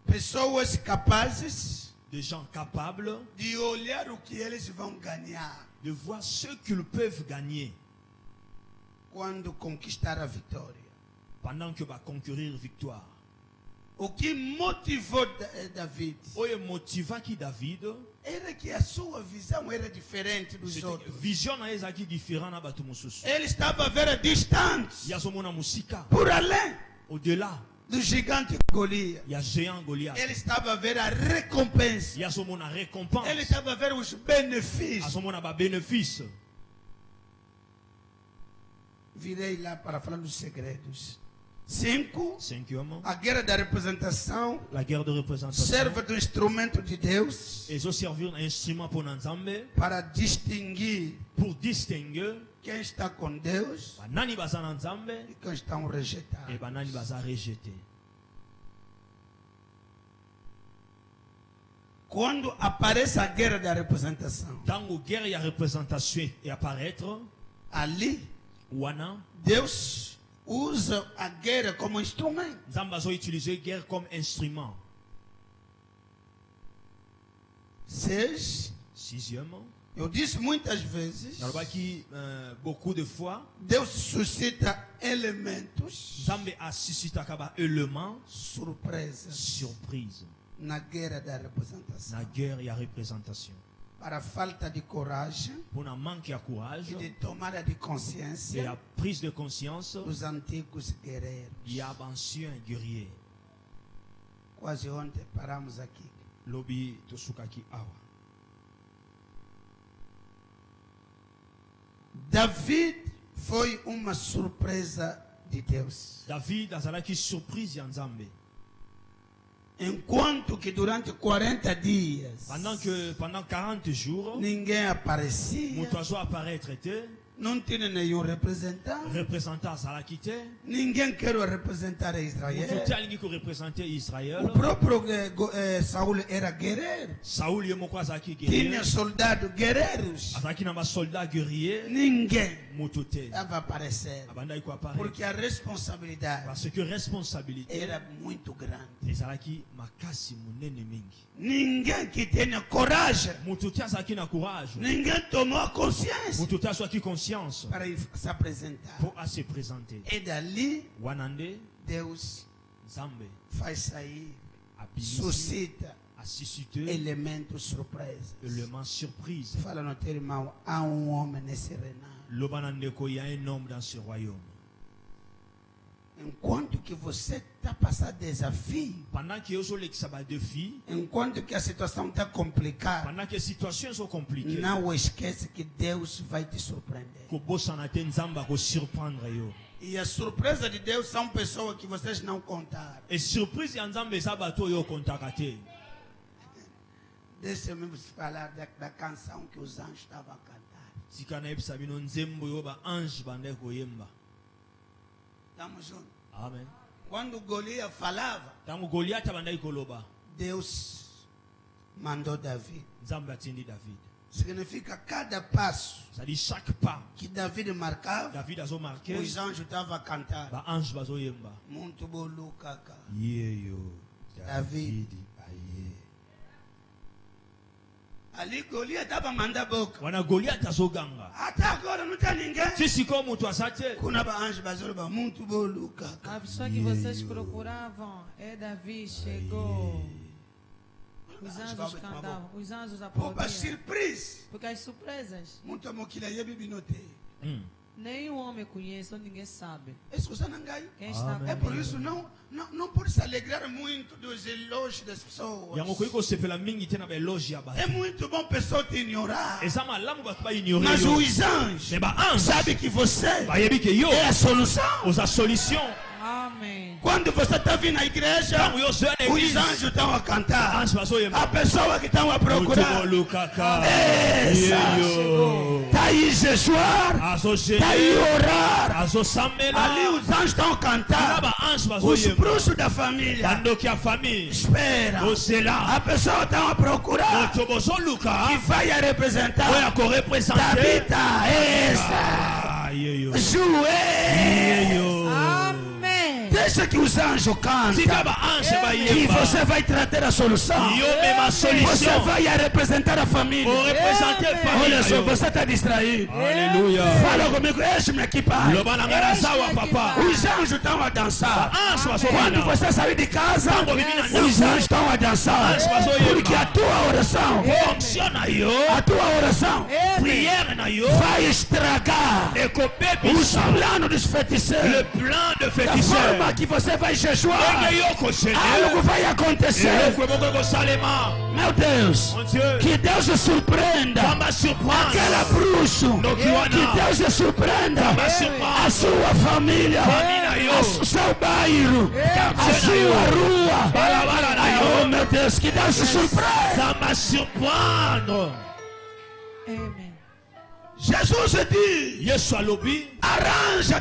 Pessoas capazes Des gens capables de olhar o que eles vão ganhar de voir ce qu'ils peuvent gagner quando conquistar a vitória. pendant que va concourir victoire. O que motivou David Oye motivaki David, era que a sua visão era diferente dos c'était outros. vision na ezaki différent na bato mosusu. Ele estava a ver distante, Yazomona musika por além au-delà do gigante Golias. ya géant Goliath. Ele estava a ver a recompensa. Yazomona récompense. Ele estava a ver os benefícios. Azomona ba bénéfice. Virei lá para falar dos segredos. 5. Cinquièmement, A guerra da representação la guerre de représentation. serve de instrumento de Deus Et zo servir un instrument pour Nzambe para distinguir pour distinguer quem está com Deus banani baza na Nzambe e quem estão rejeitados. et banani baza rejeté. Quando aparece a guerra da representação, Tango guerre ya représentation et apparaître, ali wana Deus usa a guerra como instrumento. Nzambe azo utiliser guerre comme instrument. 6. Sixièmement, Eu disse muitas vezes, nalobaki beaucoup de fois, Deus suscita elementos Nzambe asusitaka ba élément surpresas surprise na guerra da representação. na guerre ya représentation. Para a falta de coragem Pour un manque de courage e de tomada de et consciência la prise de conscience, dos antigos guerreiros. il y a ancien guerrier. Quase ontem paramos aqui. Lobi tosukaki awa. David foi uma surpresa de Deus. David azalaki surprise ya Nzambe. Enquanto que durante 40 dias Pendant 40 jours, ninguém aparecia, moto azo apparaître te, não tinha nenhum representante, représentant azalaki te, ninguém quer representar moto te Israel. alingi ko représenter Israël. O próprio Saul era guerreiro, Saul ye moko azalaki tinha guerrier, soldados guerreiros, azalaki na ba soldat guerrier, ninguém moto te estava aparecendo, abandaki ko apparaître porque a responsabilidade parce que responsabilité era muito grande. ezalaki makasi monene mingi. Ninguém que tenha coragem, Moto te azalaki na courage, ninguém tomou a consciência moto te azwaki conscience para ir se apresentar. pour à se présenter. E dali Wanande Deus Nzambe faz sair, abimisi suscita a suscité elementos surpresas. élément surprise. Fala no teu irmão, há um homem nesse reinado. Lobanandeko, il y a un homme dans ce royaume. Enquanto que você está passando desafio, Pendant que yo lekisa ba défi, enquanto que a situação está complicada, pendant que les situations sont compliquées, não esquece que Deus vai te surpreender. ko bosana te Nzamba ko surprendre yo. E a surpresa de Deus são pessoas que vocês não contaram. Et surprise ya Nzambe sa bato yo kontakate. Deixa eu mesmo falar da canção que os anjos estavam a cantar. Tika na yebisa bino nzembo yo ba ange bande koyemba. Estamos juntos. Amen. Quando Golias falava, Tango Goliath abandaki koloba, Deus mandou Davi. Nzambe atindi David. Significa cada passo C'est-à-dire chaque pas que David marcava, David azo marqué, os anjos estavam a cantar. ba ange bazo yemba. Muito bom, Kaka. Yeyo David. aye. Ali Golias estava mandando boca. Wana Goliath azo ganga. Até agora não tem ninguém. Sisi ko mutu asate. Kuna ba anjo bazoloba muito bom, Kaka. A pessoa que vocês procuravam é Davi, chegou. Os anjos cantavam, os anjos Pô, ba aplaudiam. surprise. Porque as surpresas, Muito mokila yebi binote. nenhum homem conhece, ou ninguém sabe. Isso você não ganha. Quem está Amém. É por comigo. isso não pode se alegrar muito dos elogios das pessoas. Yango koyiko sepela mingi te na ba eloge ya É bato. muito bom pessoa te ignorar. Eza malamu bato ba ignorer Mas yo. os anjos Mais ba ange sabem que você bayebi ke yo é a solução. oza solution. Amém. Quando você está vindo na igreja, Tango yo zoya na os église, anjos estão a cantar. ange bazo A yemba. pessoa que estão a procurar Mutu kaka. Essa. Yeyo. está aí jejuar, Azo está aí jeûner. orar. Azo Ali sambela. os anjos estão a Na cantar. ba ange bazo Os yemba. bruxos da família Bandoki ya famille. esperam. Ozela. A pessoa está a procurar Moto bozo que luka. vai a representar. Oya ko représenter. Tabita, essa. Ah, yeyo. Joelho. Yeyo. Amém. Deixa que os anjos cantem. Tika ba ange ba E yemba. você vai trazer a solução. Yo me ma Você solution. vai a representar a família. Pour représenter Olha só, famille. você está distraído. Alléluia. Fala comigo, enche-me aqui, pai. Loba na ngara sawa papa. Os anjos estão a dançar. Ange bazo Quando yemba. você sair de casa, Tango bibi na os ndako. anjos estão a dançar. Ange bazo yemba. Porque a tua oração, Fonctionne na yo. a tua oração Prière na yo. vai estragar Ekope os bisa. planos dos feiticeiros. Le plan de Da féticheur. forma que você vai jejuar, Enge yo ko algo Seigneur. vai acontecer. Eloko emoko ko salema. Meu Deus, Mon Dieu. que Deus te surpreenda. Vamos surprendre. Aquela bruxo, No que kiwana. Deus te surpreenda. Vamos surprendre. A sua família, Família, eu. seu o bairro, a sua rua. Oh meu Deus, que Deus te surpreenda. Ça m'a surprendre. Amen. Jesus dit, Yesu alobi, arranja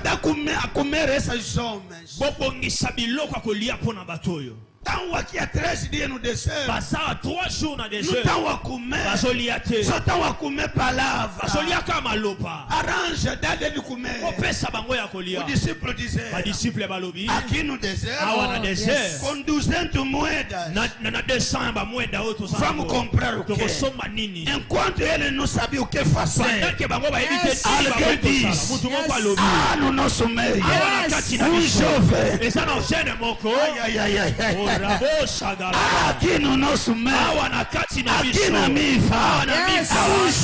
a comer esses homens. bobongisa biloko ya kolia mpona bato oyo. Tanto aqui há 3 dias no deserto. Basala 3 jours na Não désert. estão a comer. Bazolia te. Só estão a comer palavra. Bazolia ka malopa. Arranja, dá de comer. Opesa bango ya O kolia. discípulo dizia. Ba disciple balobi. Aqui no deserto. Awa na désert. Com 200 moedas. Na 200 ba moeda oyo tosala. Vamos comprar o quê? Tokosomba nini? Enquanto ele não sabia o que fazer. Pendant que bango ba ebite Alguém diz. Mutu moko alobi. Ah, no nosso meio. Awa na kati na biso. Jovem. Eza na jeune moko. Ai, ai, ai, ai. Orabo sagala. Aqui no nosso meio. Awa na kati na biso. Aqui na Mifa. Awa na Mifa.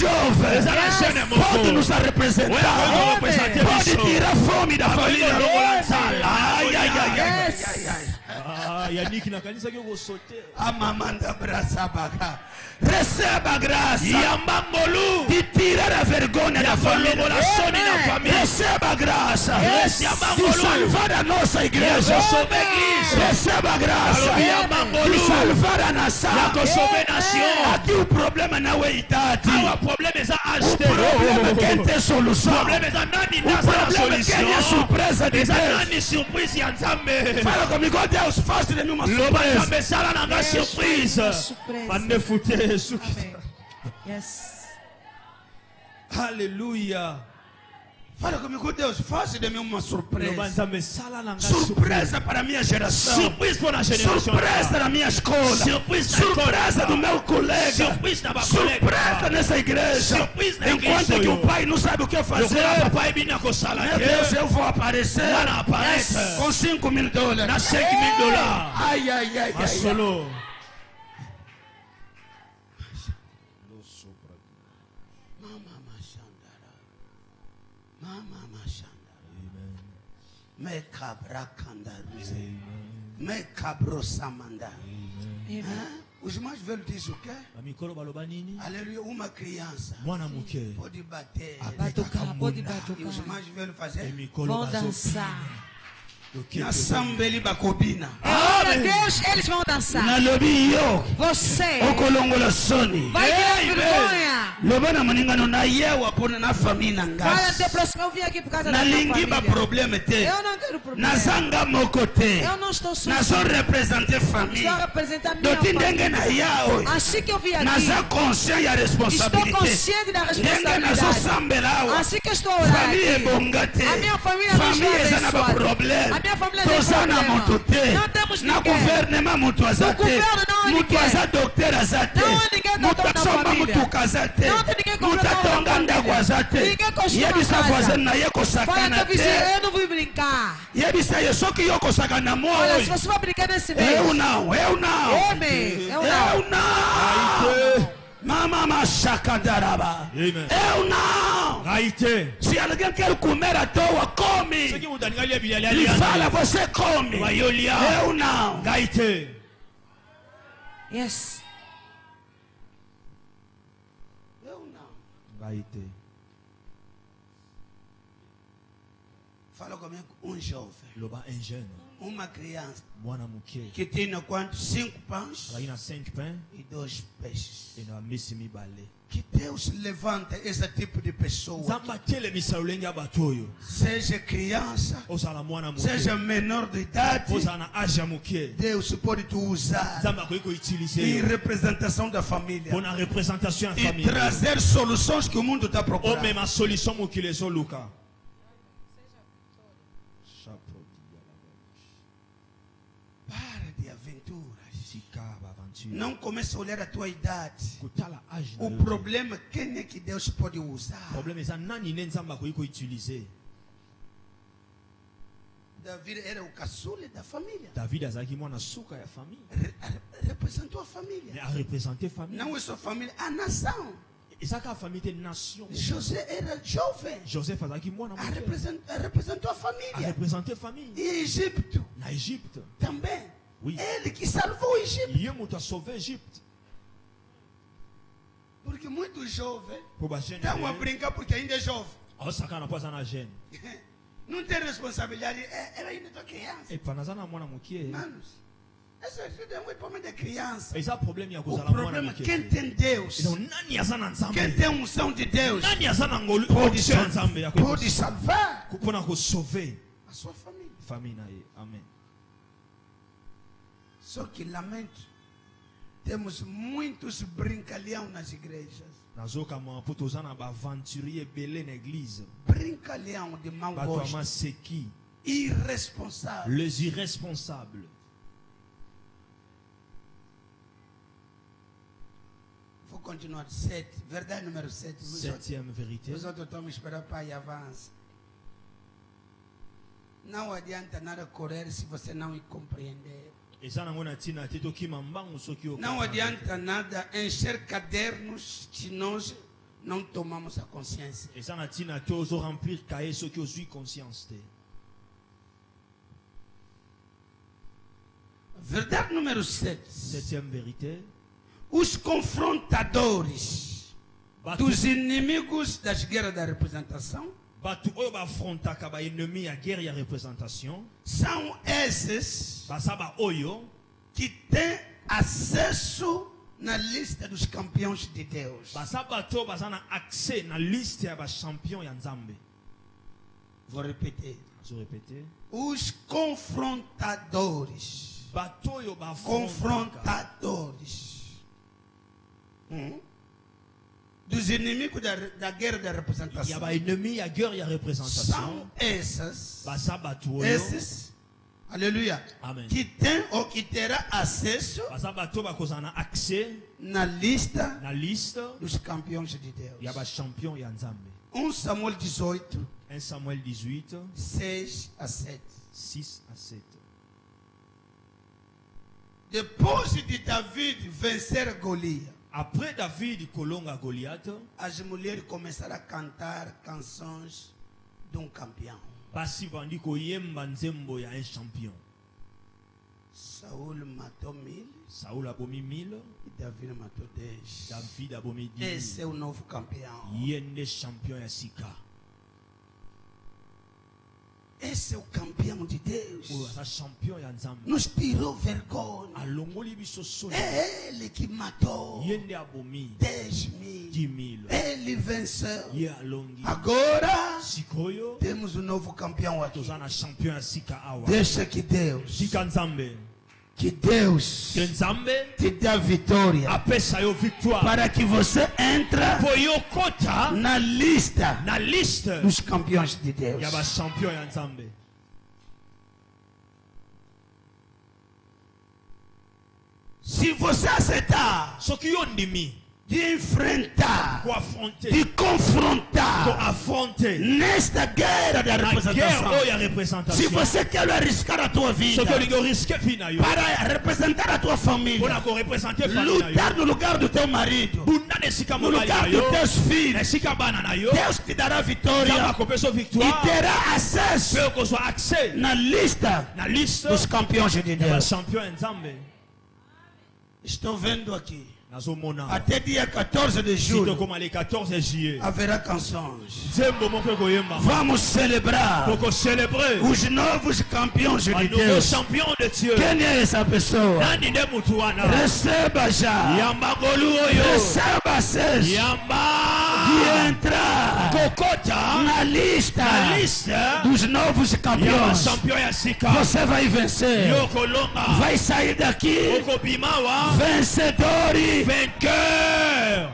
Jovem. Eza na jeune moko. Pode nos representar. Pode tirar fome da família. Ai, ai, ai, ai, ai, ai. Ah, Yannick na kanisa ki kosote. Amamanda braça baga. Receba a graça de tirar a vergonha da família. Receba a graça de salvar a nossa igreja. Receba a graça de salvar a nação. Aqui o problema não é idade. O problema é quem tem solução. O problema é quem é surpresa de Deus. Fala comigo, Deus, faz de mim uma surpresa. Surpresa. Amen. Yes. Alléluia. Fala comigo, Deus, faça de mim uma surpresa. Surpresa Surpresa para a minha geração. Surpresa para a geração. Surpresa na minha escola. Surpresa do meu colega. Surpresa nessa igreja. Enquanto que o pai não sabe o que fazer. Meu Deus, eu vou aparecer com $5,000. Na $5,000. Ai, ai, ai, ai. Solo. Me cabra candaruze. Me cabro samanda. Os mais velhos dizem o quê? Aleluia, uma criança pode bater. Pode E batucar. os mais velhos fazem. Vão dançar. Na samba ele bacobina. Glória a Deus, eles vão dançar. Na lobi yo. Você Okolongola soni. vai ter vergonha. Lobana maningano na yewa pona na família Fala ngasi. até próximo. Eu vim aqui por causa da Na minha lingiba família. problema te. Eu não quero problema. Na zanga mokote. Eu não estou Na sujo. só representar Estou a família. representar minha Dotindenge família. na yao. Assim que eu vim Na aqui, za consciência e a estou responsabilidade. consciente da Ndenge na zo responsabilidade. sambelawa. Assim que eu estou a orar Família aqui. bongate. A minha família não Família está zana abençoada. problema. A minha família tem Tozana problema. motote. Não temos Na ninguém. guvernema mutu azate. governo não há Mutu ninguém. aza docteur azate. Não há ninguém Mutu doutor na asomba família. mutu kazate. Não tem ninguém Mutu completando atonga a ndako família. azate. Ninguém construiu Yebisa uma casa. voisine na ye Fala kosakana que vizinho, te. eu não vou brincar. Yebisa ye soki yo kosakana Olha, se moi. você vai brincar nesse mês, Eu não, eu não. Amém. Eu Eu não. não. Mama machakandaraba. Amen. Eu não. Raïté. Se alguém quer comer à toa, come. Ceux qui m'ont donné les billets, Ele fala, você come. Vaiolia. Eu não. Raïté. Yes. Eu não. Raïté. Fala comigo, jovem, Loba un jeune. uma criança Mwana muke. que tinha quanto? 5 pães Il a 5 pains e 2 peixes. et na misi mibale. Que Deus levanta esse tipo de pessoa. Zamba tele misaulenge abatoyo. Seja criança, Osala mwana muke. seja menor de idade, Osala na âge ya muke. Deus pode te usar Zamba koiko em utiliser. representação da família Pour la représentation en e famille. trazer soluções que o mundo está O procurando. même a solution mo kile so luka. Para de aventuras. Sikaba aventure. Não comece a olhar a tua idade. Kutala âge na O yo. problema é quem é que Deus pode usar. Problème eza nani ne nzamba koiko utiliser. Davi era o caçula da família. David azalaki mwana suka ya famille. Representou a Mais família. a représenter famille. Não é só família, a nação. Ezaka a famille te nation. José era jovem. Joseph azalaki mwana muke. Representou a A família. représenter famille. E Egito Na Égypte. também. Oui. Ele que salvou o Egito. Ye moto a sauvé Égypte. Porque muito jovem Pour ba jeune. estão a brincar porque ainda é jovem. Osaka na poza na jeune. Não tem responsabilidade. Ela ainda é criança. Et panazana mwana mukie. Manos, esse é um problema de criança. Eza problème ya O kozala mwana problema é mukie. quem tem Deus, Donc nani azana nzambe? quem tem unção de Deus, Nani azana ngolu pode onction nzambe ya pode salvar kupona ko sauver a sua família. famille na ye. Amen. Só que lamento, temos muitos brincalhão nas igrejas. Nazoka mwa poto zana ba aventurier belé na église. Brincalhão de mau Bato gosto, ama seki, irresponsável. les irresponsables. Vou continuar. 7, verdade número 7. Septième vérité. Os outros estão me esperando para ir avançar. Não adianta nada correr se você não compreender. Eza nango na tina te tokima mbangu soki o. Não adianta nada encher cadernos se nós não tomamos a consciência. Eza na tina te ozo remplir cahier soki ozwi conscience te. Verdade número 7. Septième vérité. Os confrontadores Bato dos inimigos das guerras da representação bato oyo bafrontaka ba ennemi ya guerre ya représentation. são esses Basaba oyo que têm acesso na lista dos campeões de Deus. basaba to bazana accès na liste ya ba champion ya Nzambe. Vou repetir. Je répéter. Os confrontadores. Bato oyo bafrontaka Confrontadores. Dos inimigos da guerra da ya representação. ba ennemi ya guerre ya représentation. São esses. Basaba to oyo. Esses. Aleluia. Amen. Que tem ou que terá acesso Basaba to bakozana accès na lista na liste dos campeões de Deus. ya ba champion ya Nzambe. 1 Samuel 18, 1 Samuel 18, 6 a 7. 6 à 7. Depois de David vencer Golias, Après David kolonga Goliath, as mulheres começaram a cantar canções de um campeão. basi bandi koyemba nzembo ya un champion. Saul matou 1000 Saul abomi 1000, e David matou 10. David abomi Esse 10. é o novo campeão. Yende champion ya sika. Esse é o campeão de Deus. Oyo aza champion ya Nzambe. Nos tirou vergonha. Alongoli biso soni. É ele que matou Yende abomi 10.000. 10,000. Ele venceu. Ye alongi. Agora Sikoyo temos um novo campeão aqui. toza na champion ya sika awa. Deixa que Deus Sika Nzambe. Que Deus Que Nzambe te dê a vitória apesa yo victoire. para que você entre Po yo kota na lista na liste dos campeões de Deus. ya ba champion ya Nzambe. Se você aceitar Soki yo ndimi de enfrentar, ko affronter, de ko confrontar affronter nesta guerra da na guerre representação, oyo ya se représentation. você quer arriscar a tua vida Soki olingi oriske fi na yo para representar a tua família, mpona korepresente famille na yo, lutar no lugar do teu marido, bunda na esika no mobali na lugar yo, dos teus na filhos, esika bana na yo, Deus te dará vitória Nzambe akopesa e victoire terá acesso mpe okozwa accès na lista na liste dos campeões de ya ba Deus. champion ya Nzambe. Estou vendo aqui, Nazomona até dia 14 de si julho tokoma le 14 juillet haverá canções. nzembo moko ekoyemba Vamos celebrar tokocelebre os novos campeões de banouveau Deus. champion de Dieu. Quem é essa pessoa? Nani nde mutu wana Receba já. yamba ngolu oyo Receba acesso yamba de entrar kokota na lista na liste dos novos ya ba campeões. champion ya sika. Você vai vencer. Yo kolonga Vai sair daqui okobimawa vencedor. vainqueur.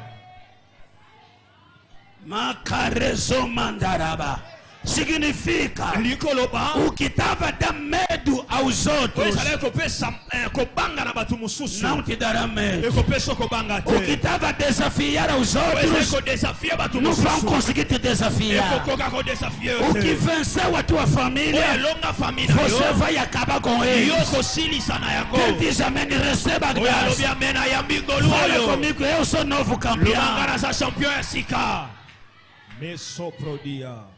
Macarezo mandaraba. Significa likoloba o que estava dando medo aos oyo outros ezali ekopesa kobanga na bato mosusu não te dará medo. ekopesa kobanga O que te estava a desafiar aos oyo ezali outros kodesafie bato não vão mosusu conseguir te desafiar. ekokoka kodesafie O que yo te venceu a tua oyo família, elonga famille na você yo vai acabar com yo eles. kosilisa na yango Quem diz amém, receba a oyo graça. alobi amen ayambi ngolu Fala oyo comigo, eu sou novo lobanga campeão. naza champion ya sika mesoprodia.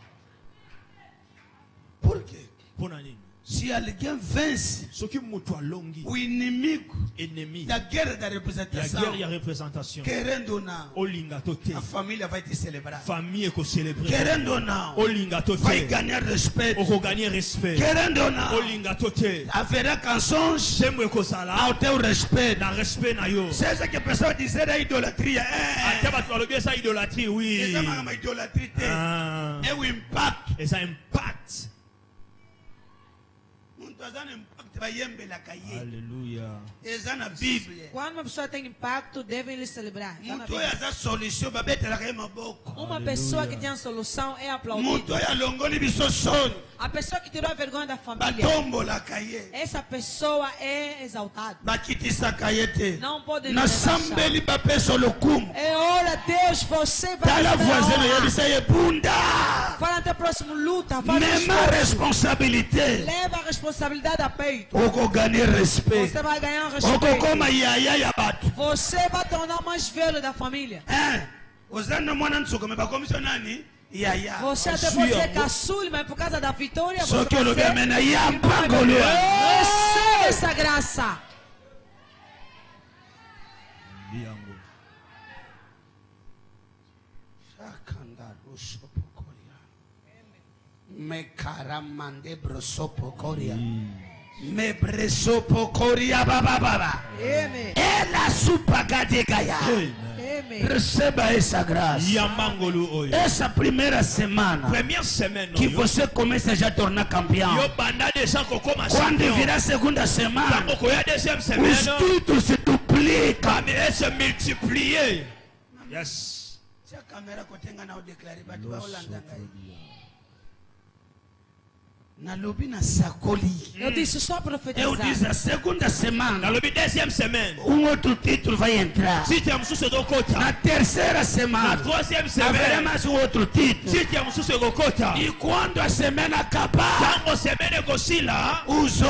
Por quê? Mpona nini Se alguém vence soki mutu alongi o inimigo ennemi da guerra da ya representação, guerre ya représentation querendo ou não, olinga to te a família vai te celebrar. famille ekocelebre Querendo ou não, olinga to vai te ganhar respeito. okoganye respect Querendo ou não, olinga to te haverá canções sembo ekozala ao teu respeito. na respect na yo Seja que a pessoa dizer a idolatria, ate bato balobi eza idolâtrie oui eza uma idolatria tem. Ah, É o impacto. eza impact Muntu azana impacto bayembelaka ye. alléluia Eza na Bíblia. Quando uma pessoa tem impacto, devem lhe celebrar. Tá na Muntu Bíblia. oyo aza solution babetelaka ye maboko. Uma Aleluia. pessoa que tem a solução é aplaudida. Muntu oyo alongoli biso soni A pessoa que tirou a vergonha da família, batombolaka ye. essa pessoa é exaltada. Bakitisaka ye te. Não pode lhe Nasambeli bapesa lokumu. É hora, Deus, você vai Tala receber a voisine honra. yebisa ye bunda. Fala até o próximo, luta, faz Mema esforço. responsabilité. Leva a responsabilidade a peito. Okoganye respect. Você vai ganhar um respeito. Okokoma yaya ya bato. Você vai tornar mais velho da família. Ozana mwana nsuku me bakomisa nani? Yaya. Você até pode ser caçule, mas por causa da vitória, Só você que vai eu não ser... vi a ya pangolua. Receba essa graça. biango Shakanda rosopokoria. Me karamande brosopokoria. Me bresopokoria baba baba. Amém. Ela supagade gaya. Amen. Amém. Receba essa graça. yambangolu oyo Essa primeira semana première semaine que oyo você começa já a tornar campeão. yo banda déjà kokoma Quando champion virar a segunda semana, tango koya deuxième os semaine títulos se duplicam. et se multiplier yes Se a câmera kotenga na declare batu ba Holanda ngai. Na lobi na sakoli. Eu disse só Eu profetizar. disse a segunda semana, nalobi deuxième semaine outro título vai entrar. titre ya mosusu ekokota Na terceira na semana, troisième haverá semaine mais outro título. titre ya mosusu ekokota E quando a semana acabar, tango semaine ekosila usa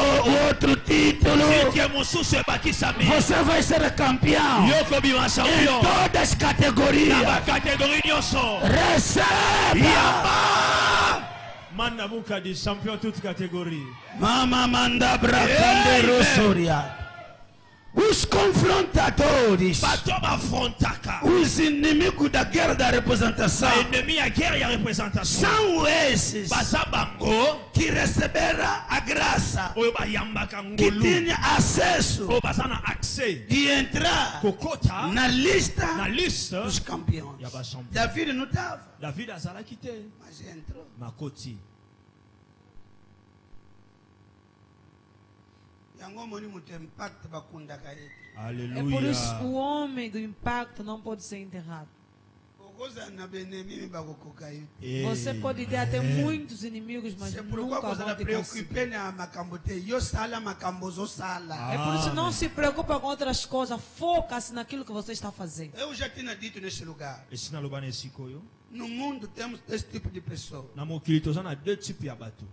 outro título. titre mosusu ebakisami Você vai ser campeão yo kobima em champion todas as na categorias. bakategorie nyonso Receba! yamba mana mukadi champion toute catégorie Mama manda brakande rosoria. Os confrontadores, bato bafrontaka os inimigos da guerra da representação, ennemi ya guerre ya représentation são esses baza bango que receberam a graça, oyo bayambaka que ngolu tinham acesso oyo baza na accès de entrar kokota na lista na liste dos campeões. ya bachampion David não estava, david azalaki te mas entrou. makoti Yango moni mutu impacto bakundaka yetu. É por isso alléluia o homem do impacto não pode ser enterrado. Okoza na benemi bakokoka yetu. Você pode ter até muitos inimigos, mas C'est pourquoi nunca vous vão êtes te conseguir. préoccupé na makambo te. Yo sala makambo zo sala. É por isso não se preocupa com outras coisas, foca-se naquilo que você está fazendo. Eu já tinha dito nesse lugar. esi naloba na esika oyo No mundo temos esse tipo de pessoas. na mokili toza na deux types ya bato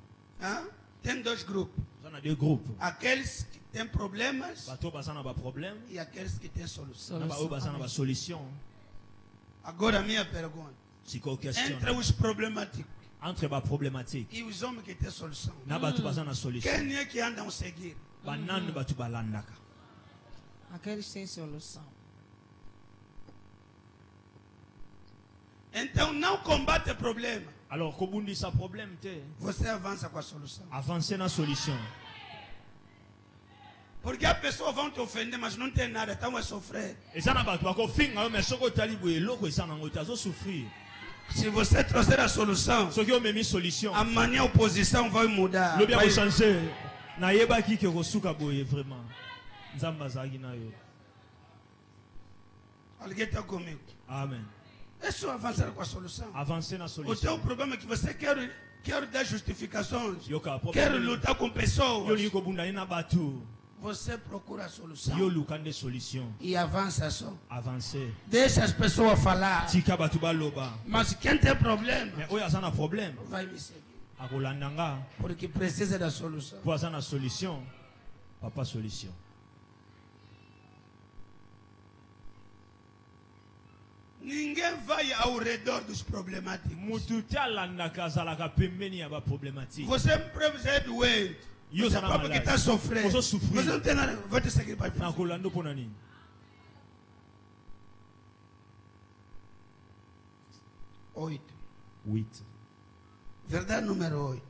Hã? Tem dois grupos. toza na deux groupes Aqueles que têm problemas bato oyo baza na baproblème e aqueles que têm solução. na baoyo baza na basolution Agora a minha pergunta. sikoyo Entre question os problemáticos entre baproblématique e os homens que têm solução. na bato baza na solution Quem é que andam seguir? banani bato balandaka Aqueles têm solução. Então não combate problema. alors kobundisa problème te Você avança com a solução. avance na solution Porque as pessoas vão te ofender, mas não tem nada, estão a sofrer. eza na bato bakofinga yo mais soki otali boye eloko eza nango te azosouffrir Se você trouxer a solução, soki omemi solution amanhã a oposição vai mudar. lobi Vai- akochange nayebaki ke kosuka boye vraiment nzambe azalaki na yo Alguém está comigo? amen É só avançar com a solução. avance na O solution teu problema é que você quer dar justificações, yoka quer problème lutar com yo pessoas. olingi kobundani na bato Você procura a solução yo luka nde solution e avança só. avance Deixa as pessoas falar. tika bato baloba Mas quem tem problema mais oyo aza na problème vai me seguir. akolanda nga Porque precisa da solução. mpo aza na solution papa solution Ninguém vai ao redor dos problemáticos. mutu te alandaka azalaka pembeni ya baproblématique Você precisa do word. Yo C'est ça pas pour que tu as souffert. Ozo souffrir. Va te sacrifier. Na kolando pona nini? 8. 8. Verdade número 8.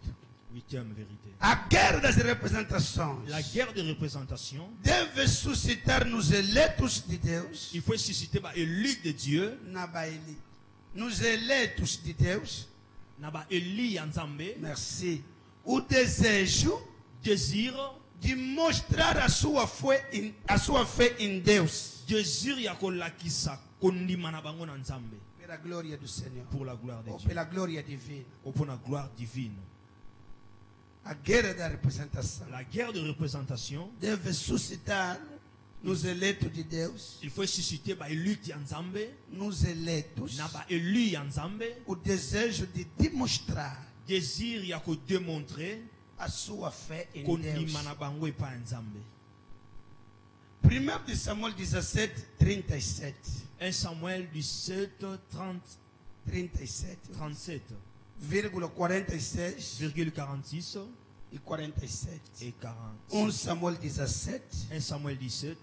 Huitième vérité. A guerra das representações La guerre de représentation, deve suscitar nos eleitos de Deus, il faut susciter ba élu de Dieu, na Baeli, nos eleitos de Deus, na ba élu ya Nzambe, merci, o desejo désir de mostrar a sua fé em Deus, désir ya kolakisa kondima na bango na Nzambe pela glória do Senhor, pour la gloire de ou Dieu, pela glória divina. ou pour la gloire divine. A guerra da representação La guerre de représentation, deve suscitar nos eleitos de Deus, il faut susciter ba élu ya Nzambe, nos eleitos, na ba élu ya Nzambe, o desejo de demonstrar désir ya ko démontrer a sua fé em Deus. kondima na bango epa Nzambe. 1 de Samuel 17, 37. 1 Samuel 17, 37, 37, vírgula 46 virgule 46 e 47. et 40. 1 Samuel 17, 1 Samuel 17,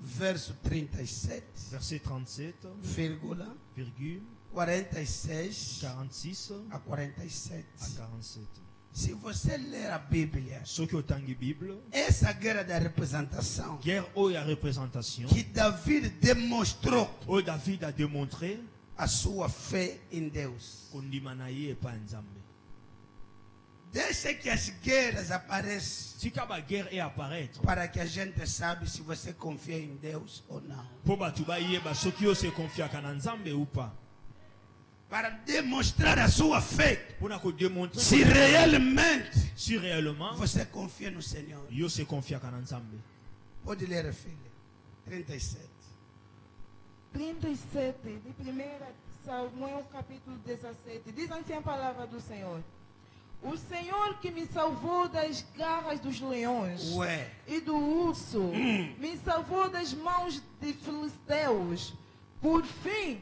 verso 37, verset 37, vírgula virgule 46 46 a 47. à 47. Se você ler a Bíblia, Ce qui est en Bible, essa guerra da representação guerre ou la représentation, que Davi demonstrou où David a démontré a sua fé em Deus. kondima na ye epa Nzambe. Deixa que as guerras apareçam Si ka ba guerre et apparaître, para que a gente saiba se você confia em Deus ou não. po batu ba yeba soki yo se confiaka na Nzambe ou pas. Para demonstrar a sua fé, Pona ko démontrer se realmente si réellement você confia no Senhor. yo se confiaka na Nzambe. Pode ler, filha. 37. 37 de 1 Samuel capítulo 17. Diz assim a palavra do Senhor. O Senhor que me salvou das garras dos leões Ué. e do urso, me salvou das mãos de filisteus. Por fim,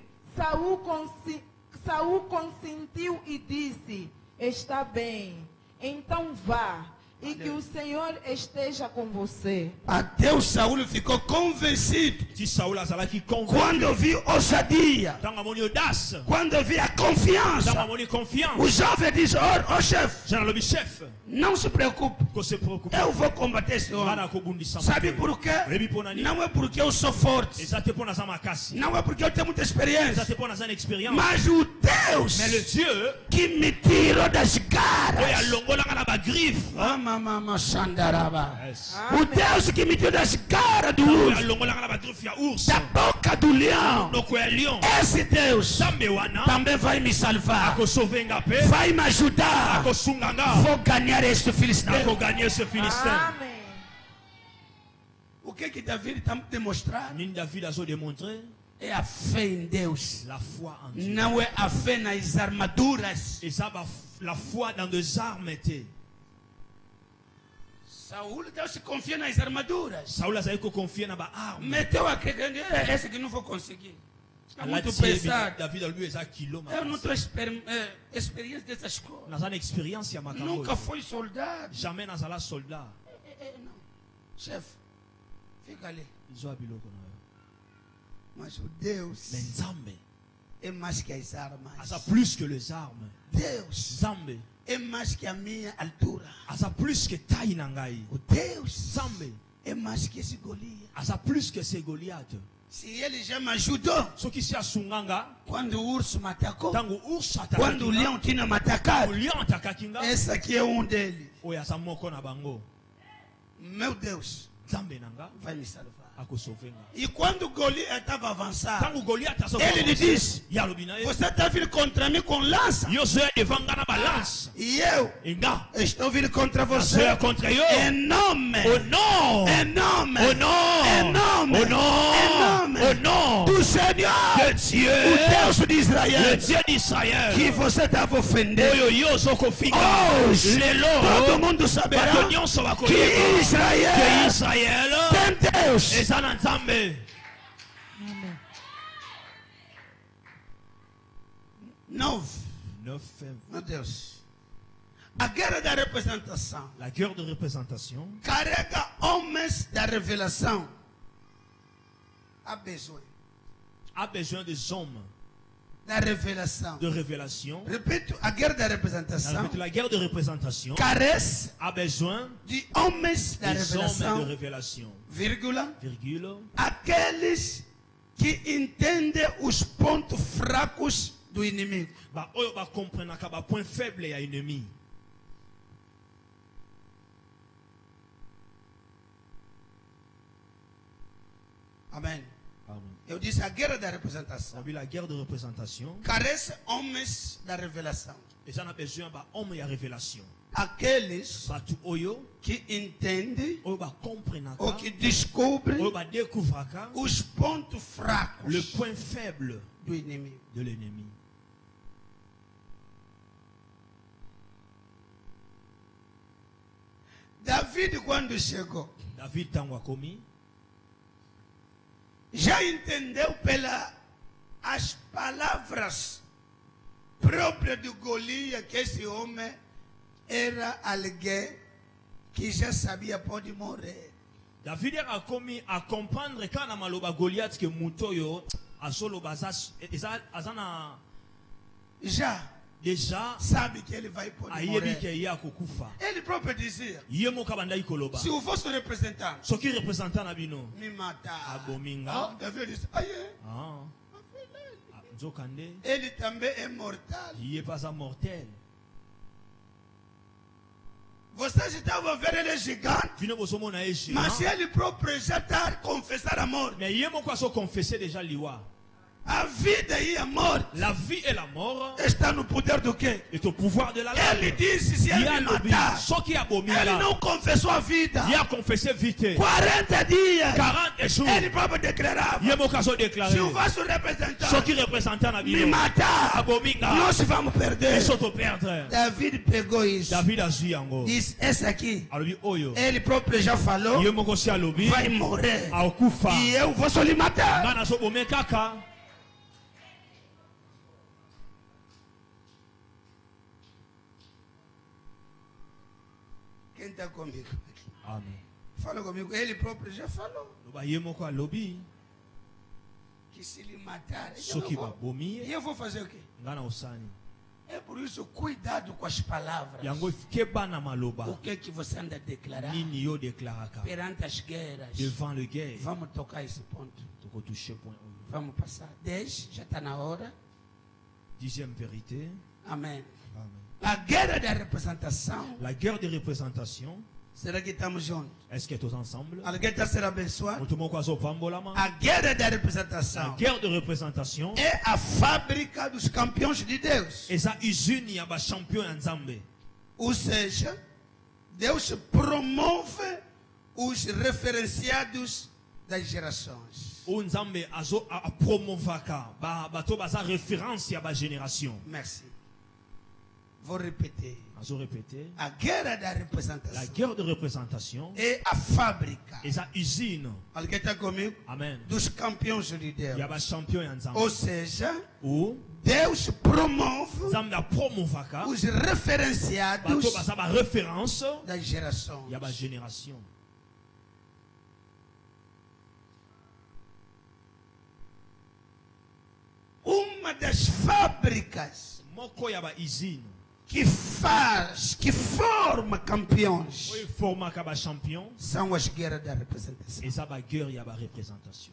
Saul consentiu e disse: está bem, então vá, e que o Senhor esteja com você. Até o Saul ficou convencido Si Saul azalaki convaincu, quando viu ousadia, tanga moni audace, quando viu a confiança. tanga moni O confiance. jovem diz: oh chefe, Jean lobi chef, não se preocupe, ko se préoccupe. eu vou combater esse homem. Bana ko bundisa. Sabe por quê? Rebi pona ni. Não é porque eu sou forte, Ezate pona za makasi. não é porque eu tenho muita experiência, Ezate pona za expérience. mas o Deus Mais le Dieu, que me tirou das oya garras. longola na ba griffe. Ah, mama, sandaraba. Yes. O Deus que me tirou das garras do Oya urso, longola na ba griffe ya ours. da boca do leão. Donc oya lion. Esse Deus Zambe wana. também vai me salvar, Ako sauver nga pe. vai me ajudar. Ako sunga nga. Vou ganhar este filisteu. Ako gagner ce Philistin. Amém. O que Davi está demonstrando Nini David a zo démontré é a fé em Deus, la foi en Dieu. não é a fé nas armaduras. Et ça va la foi dans des armes était. Saul Deus se confia nas armaduras. Saul a ko confier na ba arme. Meteu aquele, esse que não vou conseguir. É Allah muito tire pesado. David a lui eza kilo Eu não makasi. tenho experiência dessas coisas. Nas an expérience ya makambo. Nunca fui soldado. Jamais nazala soldat. Não. Chefe, fica ali. Izo biloko na yo. Mas o Deus Mais Nzambe é mais que as armas. asa plus que les armes. Deus Nzambe é mais que a minha altura. asa plus que taille na ngai. O Deus Nzambe é mais que esse Golias. asa plus que ces Goliath. Se ele já me ajudou Soki si asunganga quando o urso me atacou, tango ours quando o atakaki. leão tinha me O atacado, lion atakaki nga. esse aqui é um deles. Oyo asa moko na bango. Meu Deus Nzambe na nga vai me salvar. ako sauver nga. E quando Golias estava avançado, Tango Goliath asa ele lhe disse: ya lobi na ye. você está vindo contra mim com lança, Yo zoya devant nga na balance. e eu Nga estou vindo contra você zoya contre yo. em nome, Au nom. em nome, Au nom. em nome, Au nom. em nome Au nom do Senhor, de Dieu. o Deus de Le Israel, Dieu d'Israël. que você estava ofendendo. Oyo yo zokofinga. Hoje, Lelo. todo mundo saberá Bato nyonso que bakoyeba. Que Israel Israël tem Deus. eza na Nzambe. Amém. 9. 9 Meu Deus. A guerra da representação. La guerre de représentation Carrega homens da revelação. A besoin des hommes da revelação. de révélation. Repito, a guerra da La representação guerre de représentation carece a besoin de homens da des hommes de revelação, révélation. vírgula, Virgule. aqueles que entendem os pontos fracos do inimigo. Bah, oyo ba comprendre ka ba point faible ya ennemi. Amém. Amen. Eu disse a guerra da representação Ça veut la guerre de représentation. carece homens da revelação. Et ça a besoin ba homme ya révélation. Aqueles Ba tu oyo que entendem oyo ba comprendre ou ka que descobrem oyo ba découvre ka os pontos fracos le point faible do inimigo. de l'ennemi. David, quando chegou, David tango a commis já entendeu as palavras próprias de Golias que esse homem era alguém que já sabia pode morrer. David a commis à comprendre quand na maloba Goliath que mutoyo a solo bazas azana Já déjà sabe que ele vai poder ayebi ke morrer. ya kokufa. Ele próprio dizia: Yemo kabanda ikoloba. se o vosso representante Ce qui représentant na bino. me matar, Abominga. David disse: aïe, Ah. Nzokande. ele também é mortal. Il est pas un mortel. Vocês estavam vendo ele gigante, Bino bosomo na eshi. mas ele próprio já está a confessar a morte. Mais yemo kwa so confesser déjà liwa. A vida e a morte La vie et la mort está no poder do quê? est au pouvoir de la Ele langue. disse: se ele Il a me lobby. matar, Ce qui a ele abominga. não confessou a vida. Il a confessé vite. 40 dias, 40 jours. ele próprio declarava: Yemo kwa so déclaré. se o vosso Ce representante qui représentant na me bino. matar, Abominga. nós vamos perder. Ils sont au perdre. David pegou isso, David a zui yango. disse: esse aqui, Alobi oyo. ele próprio já falou, Yemo ko si alobi. vai morrer. A okufa. E eu vou só lhe matar. Ngana so bome kaka. Quem está comigo? Amen. Fala comigo. Ele próprio já falou Loba yemo ko alobi. que se lhe matar, Soki ba e bomi. eu vou fazer o quê? Ngana osani. É por isso, cuidado com as palavras. Yango keba na maloba. O que você anda a declarar Nini yo déclaraka. perante as guerras? Devant le guerre. Vamos tocar esse ponto. Toko toucher point oyo. Vamos passar. 10, já está na hora. 10e vérité. Amém. Amen. A guerra da representação. La guerre de représentation. Será que estamos juntos? Est-ce que tous ensemble? Alguém está sendo abençoado? Mutumo kwa so pambolama. A guerra da La representação guerre de représentation. é a fábrica dos campeões de Deus. Eza usine ya ba champion ya Nzambe. Ou seja, Deus promove os referenciados das gerações. O Nzambe azo a promovaka ba bato baza référence ya ba génération. Merci. Vou repetir. Azo répéter. A guerra da La representação guerre de représentation. é a fábrica. Eza usine. Alguém está comigo? Amen. Dos campeões de Deus. Ya ba champion ya Nzambe. Ou seja, Ou Deus promove Nzambe a promovaka os referenciados bato baza ba référence das gerações. ya ba génération. Uma das fábricas Moko ya ba usine. que forma campeões Oyo formaka ba champion. são as guerras da representação. Eza ba guerre ya ba représentation.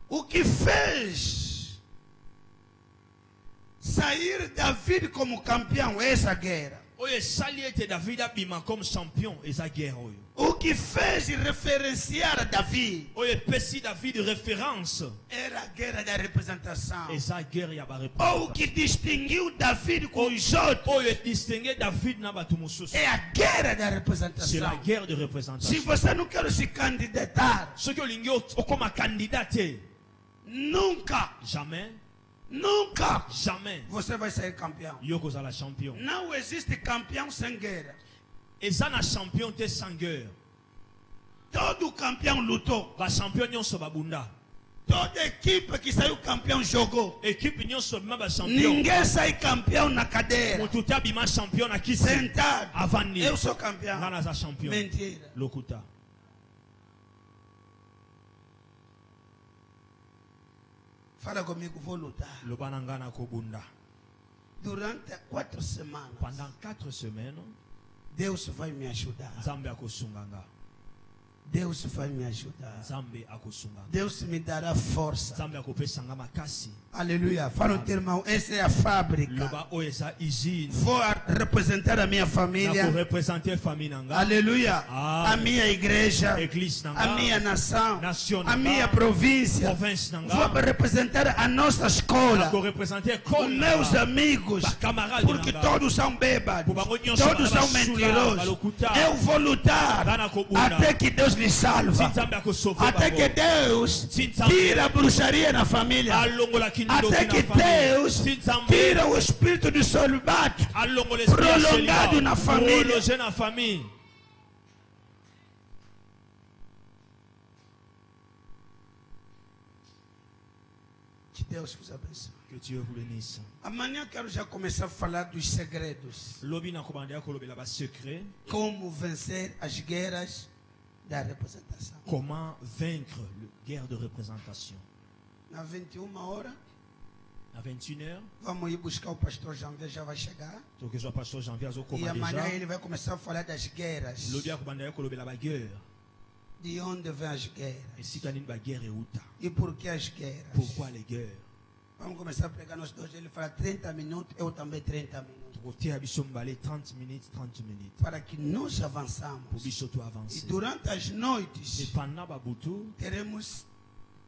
O que fez sair David como campeão é essa guerra. Oyo sali ete David abima comme champion eza guerre oyo. O que fez referenciar David Oyo pesi David référence era a guerra da representação. eza guerre ya ba Ou o représentation. que distinguiu David com os outros Oyo distinguer David na bato mosusu. é a guerra da C'est la representação. guerre de Se représentation. você não quer se candidatar, Soki olingi okoma candidat te, nunca, jamais, nunca jamais você vai sair campeão. yo kozala champion. Não existe campeão sem guerra. Eza na champion te sans guerre. Todo campeão lutou. Ba champion nyonso babunda. Toda equipe que saiu campeão jogou. Équipe nyonso bima ba champion. Ninguém sai campeão na cadeira. Mutu ta bima champion na kisi. Sentado. Avant ni. Eu sou campeão. Ngana za champion. Mentira. Lokuta. Fala comigo, vou lutar. Lobana ngana kobunda. Durante 4 semanas, Pendant 4 semaines, Deus vai me ajudar. Nzambe akosunganga. Deus vai me ajudar. Nzambe akosunganga. Deus me dará força. Nzambe akopesanga makasi. Aleluia. Fala o teu irmão, essa é a fábrica. Loba o eza usine. Vou representar a minha família. Nako representer famille nanga. Aleluia. Ah. A minha igreja. Église nanga. A minha nação. Nation A nanga. minha província. Province nanga. Vou representar a nossa escola. Nako representer Os comme meus amigos. camarades Porque nanga. todos são bêbados. Por bango nyonso Todos são basula, mentirosos. balokuta. Eu vou lutar Ngana kobunda. até que Deus lhe salva. Si Nzambe akosauve Até bango. que Deus Si Nzambe tira a bruxaria na família. alongola kindoki Até na que famille. Deus Si Nzambe tira o espírito de celibato. alongola esprit ya Prolongado célibat. na famille. Prolongé na famille. Que Deus vos abençoe. Que Dieu vous bénisse. Amanhã quero já começar a falar dos segredos. Lobi na komanda kolobela ba secret. Como vencer as guerras da representação. Comment vaincre la guerre de représentation. Na 21 horas, À 21h, vamos ir buscar o pastor Janvier, já vai chegar. donc que soit pasteur Janvier E Azokoma amanhã déjà. ele vai começar a falar das guerras. Lobi na komanda kolobela ba guerre. De onde vêm as Et guerras. si kanine ba guerre euta. E por que as guerras. Pourquoi les guerres? Vamos começar a pregar nós dois. Ele fala 30 minutos, eu também 30 minutos. Trotter biso mbale 30 minutes, 30 minutes. Para que nós Pour avançamos. biso to E avancer. durante as Et noites, pendant ba butu, teremos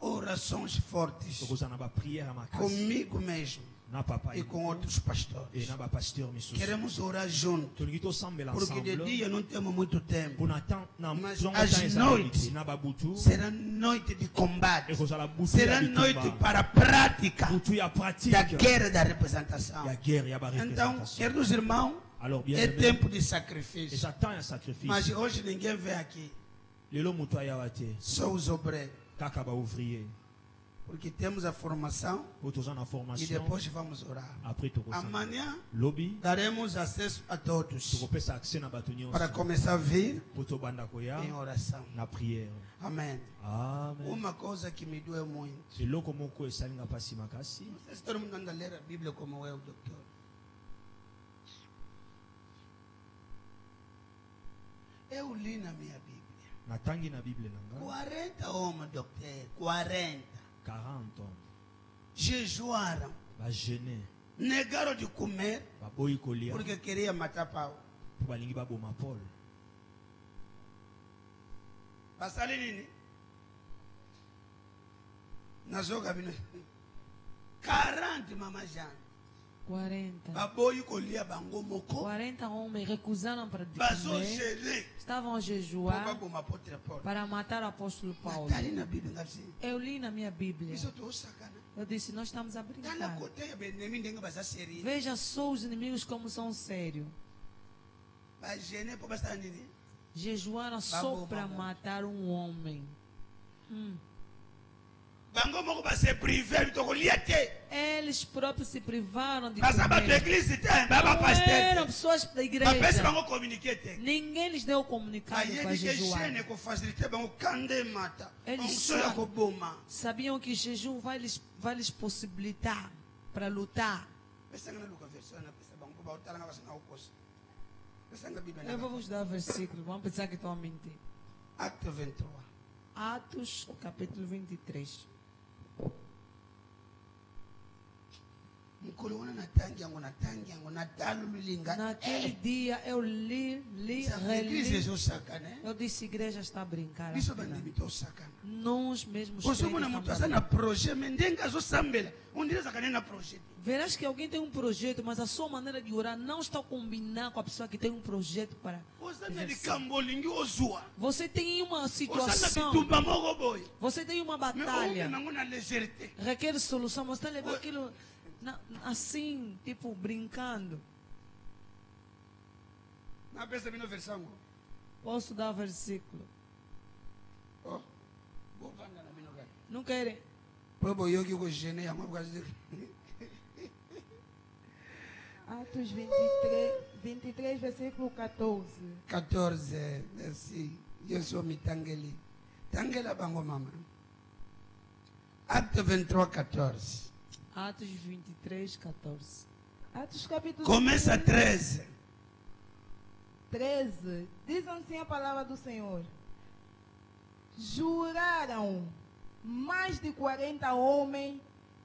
orações fortes. tokozana ba prière à ma casse. Comigo mesmo. Na papa E com outros et pastores. na ba pasteur misusu. Queremos orar juntos. Tolingi tosambela Porque de ensemble. dia não temos muito tempo. Pour n'attendre na Mas zongo as ta ezala noites biti. Na ba butu. será noite de combate. Et kozala butu Será ya noite bitumba. para a prática Butu ya pratique. da guerra da representação. Ya guerre, ya ba Então, représentation. queridos irmãos, Alors bien é aimé, tempo de et sacrifício. j'attends un sacrifice. Mas hoje ninguém vem aqui, Lelo mutu ayawa te. só os obreiros. Kaka ba ouvrier. Porque temos a formação Po toza na e formation. depois vamos orar. Après tokosambela. Amanhã Lobi. daremos acesso a todos Tokopesa accès na bato nyonso. para começar a vir Po tobanda koya em oração. na prière. Amém. Amen. Uma coisa que me doeu muito. Eloko moko esalinga pasi makasi. Não sei se todo mundo anda a ler a Bíblia como eu, doutor. Eu li na minha Bíblia. Natangi na Bible nanga. 40 homens, doutor. 40. 40 hommes. Jejuaram. Ba jeûner. Negaram de comer Ba boyi kolia. porque queria matar Paulo. Po balingi ba boma Paul. Basali nini? Nazoga bino. 40 mama Jane. 40. Baboyi kolia bango moko. 40 homens recusaram para comer. Bazogele. Estavam a Pour jejuar baboma apôtre Paulo. para matar o apóstolo Paulo. Tá ali na Bíblia, ngafsi. Eu li na minha Bíblia. Isso eu tô sacana. Eu disse, nós estamos a Tá na brincar. coteia benemi ndenga bazaseria. Veja só os inimigos como são sérios. Bajene po basta nini? Jejuaram só Babu, para babu. matar um homem. Bango moko base privé to kolia te. Eles próprios se privaram de Basa ba comer. église te, baba Não eram pasteur. pessoas da Ba pese igreja. bango communiquer te. Ninguém lhes deu comunicado para Ayebi ke jejuar. gene ko faciliter bango kande mata. Eles On so ya sabem. ko boma. Sabiam que jejum vai lhes possibilitar para lutar. Pesa ngana luka verso na pesa bango ba utala ngaba sana ukos. Pesa nga Bíblia. Eu vou vos dar versículo. Vamos pensar que estão a mentir. Acte 23. Atos, capítulo 23. Mkolo wana natangi yango natalu lulinga. Naquele dia eu li, Église reli. zo sakana. Eu disse, igreja está a brincar. Biso afinal. bandimi to sakana. Nós mesmos Oso crentes mona mutu estamos asa a na brincar. projet mais ndenge azosambela ondire sakana na projet. Verás que alguém tem um projeto, mas a sua maneira de orar não está a combinar com a pessoa que tem um projeto para Oza na exercer. likambo olingi ozwa. Você tem uma Oza na situação, bitumba moko boye. você tem uma Mais batalha, ounge nango na légèreté. requer solução, você está levando Oi. aquilo assim, tipo, brincando. Na pesa bino versango. Posso dar versículo? Oh. Bo vanga na bino gani. Não querem? po boyoki ko gene yango bakazi Atos 23, versículo 14. 14, merci. Yesu mitangeli. Tangela bango mama. Acte 23, 14. Atos 23, 14. Atos capítulo Começa 13. 13. Diz assim a palavra do Senhor. Juraram mais de 40 homens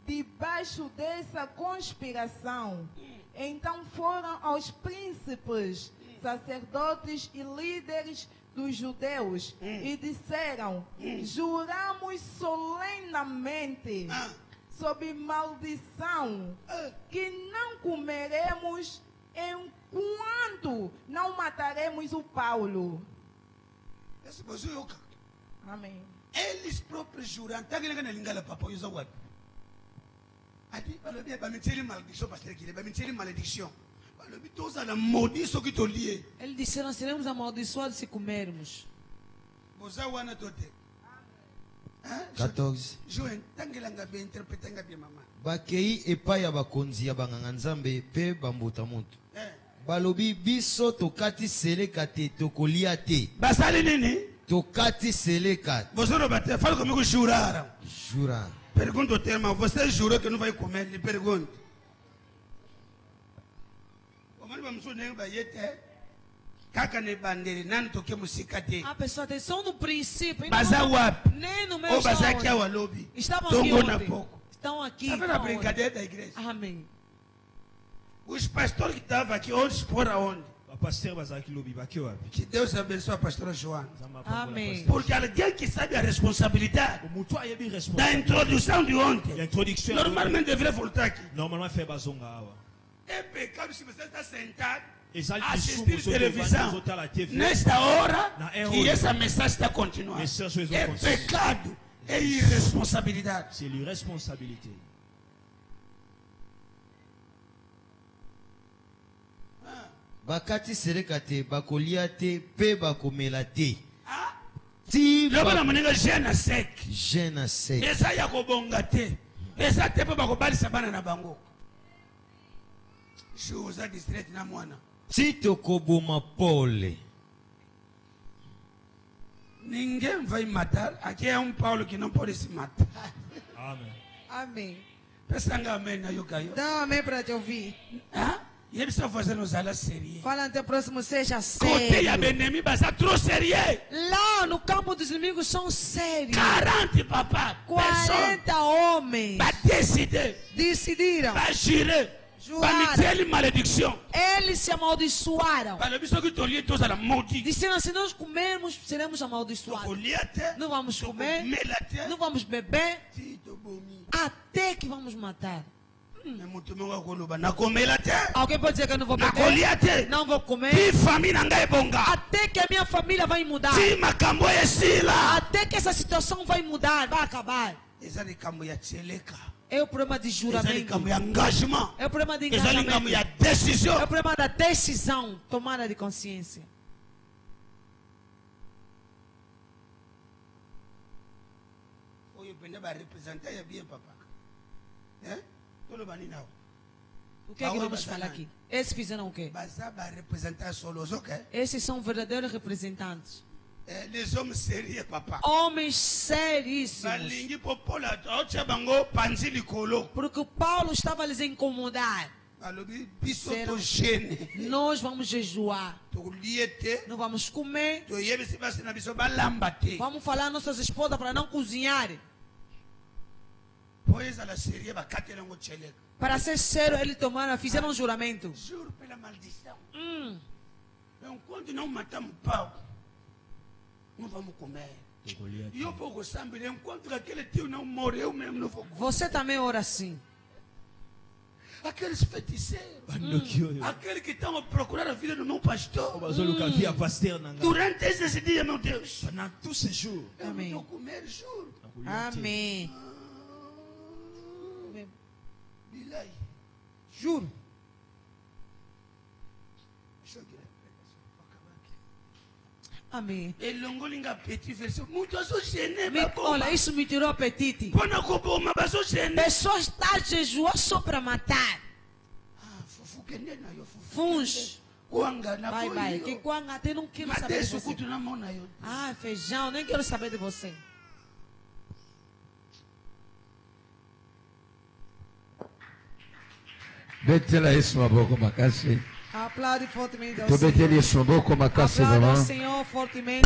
debaixo dessa conspiração. Então foram aos príncipes, sacerdotes e líderes dos judeus e disseram: juramos solenemente sob maldição que não comeremos enquanto não mataremos o Paulo. Esse bozuyoka. Amém. Eles próprios juram. Tangela kana lingala papa yuza wapi? Adi balobi bamiteli malédiction pasteur Kile, bamiteli malédiction. Balobi toza la maudit so ki to lié. Eles disseram: seremos amaldiçoados se comermos. Boza wana tote. 14. Joen tangela ngabe interpréter ngabe mama. Bakei epai ya bakonzi ya banganga nzambe pe bambuta mutu. Balobi biso tokati seleka te tokolia te. Basali nini? Tokati seleka. Bozoro bate falo comigo jurar. Jura. Pergunta o tema, você jurou que não vai comer? Lhe pergunto. O mano vamos sonhar bayete. Kaka ne banderi nani toke musika te. A pessoa tem só no princípio. ainda Baza não- wapi? Nem no meu Ou baza estão aqui ao onde? lobby. Estavam aqui Tongo na ontem. pouco. Estão aqui. Tá vendo a estão onde? brincadeira da igreja? Amém. Os pastores que estavam aqui, hoje foram aonde? Pasteur Bazaki Lobi Baki wapi? Que Deus abençoe a pastora Joana. Amém. Porque alguém que sabe a responsabilidade O mutu ayebi da responsable. introdução de ontem, L'introduction. normalmente deveria voltar aqui. Normalement fait bazonga awa. É pecado se você está sentado, Exato, assistir isso, televisão, você tá na TV. nesta hora Na que hora. essa mensagem está continuando. Mensagem vai É continuar. pecado, é irresponsabilidade. C'est l'irresponsabilité. Bakati seleka te bakolia te pe bakomela te. Ah, Ti loba na ba- moninga jena sec. Jena sek. Eza ya kobonga te. Eza te pe bakobalisa bana na bango. Shuza district na mwana. Ti tokoboma pole. Ninguém vai matar. Aqui é um Paulo que não pode se matar. Amen. Amém. Pensanga amém na yogayo. Dá um amém para te ouvir. Ah? E eles estão fazendo zala série. Fala até o próximo, seja Côté ya sério. benemi basa trop sérieux. Lá no campo dos inimigos são sérios. 40 papa. Personne 40 homens va décider. decidiram. Va jurer. Va Juraram. mettre malédiction. Eles se amaldiçoaram. Para le biso que tolier tous à la maudit. Disseram: se nós comermos, seremos amaldiçoados. Tokoliate. Não vamos comer, Melate. não vamos beber, Tito bomi. até que vamos matar. Mais mutu monga koloba na komelate. Alguém pode dizer que eu não vou Na beber? koliate. Não vou comer. Ti famille na ngai bonga. Até que a minha família vai mudar. Ti makambo esila. Até que essa situação vai mudar, vai acabar. Eza likambo ya tseleka. É o problema de Eza juramento. likambo ya engagement. É o problema de Eza likambo engajamento. ya décision. É o problema da decisão, tomada de consciência. Oyo pende ba representer ya bien papa. Toloba ni nawo. O que é que vamos falar aqui? Esses fizeram o quê? Baza ba representer solos, ok? Esses são verdadeiros representantes. Les hommes sérieux papa. Homens seríssimos. Balingi popola ocha bango panzi likolo. Porque Paulo estava a lhes incomodar. Balobi biso Serão- to gene. Nós vamos jejuar. To liete. Não vamos comer. To yebisi basi na biso balamba te. Vamos falar às nossas esposas para não cozinhar. Po eza la sérieux bakatela ngo tseleka. Para ser sério, eles tomaram, fizeram um juramento. Juro pela maldição. Enquanto não matamos pau, não vamos comer. E eu vou gostar, enquanto aquele tio não morreu mesmo, não vou comer. Você também ora assim. Aqueles feiticeiros, aqueles que estão a procurar a vida do meu pastor. Bazoluka via pasteur nanga. Durante esses dias, meu Deus, Pendant tous ces jours. eu Amém. não vou comer, juro. Amém. Bilai. Juro. Deixa eu virar a pregação, vou acabar aqui. Amém. elongolinga petit verset mutu azogene Olha, isso me tirou o apetite. mpona koboma bazogene Pessoas estão a jejuar só para matar. fufu kende na yo fufu Funge. kwanga na Vai, vai. Que koyo quando até não quero saber de mateso você. kutu namona yo Ah, feijão, nem quero saber de você. betela yesu maboko makasi Aplaude fortemente ao tobeteli Senhor. yesu maboko makasi Aplaude ao vraiment Senhor fortemente.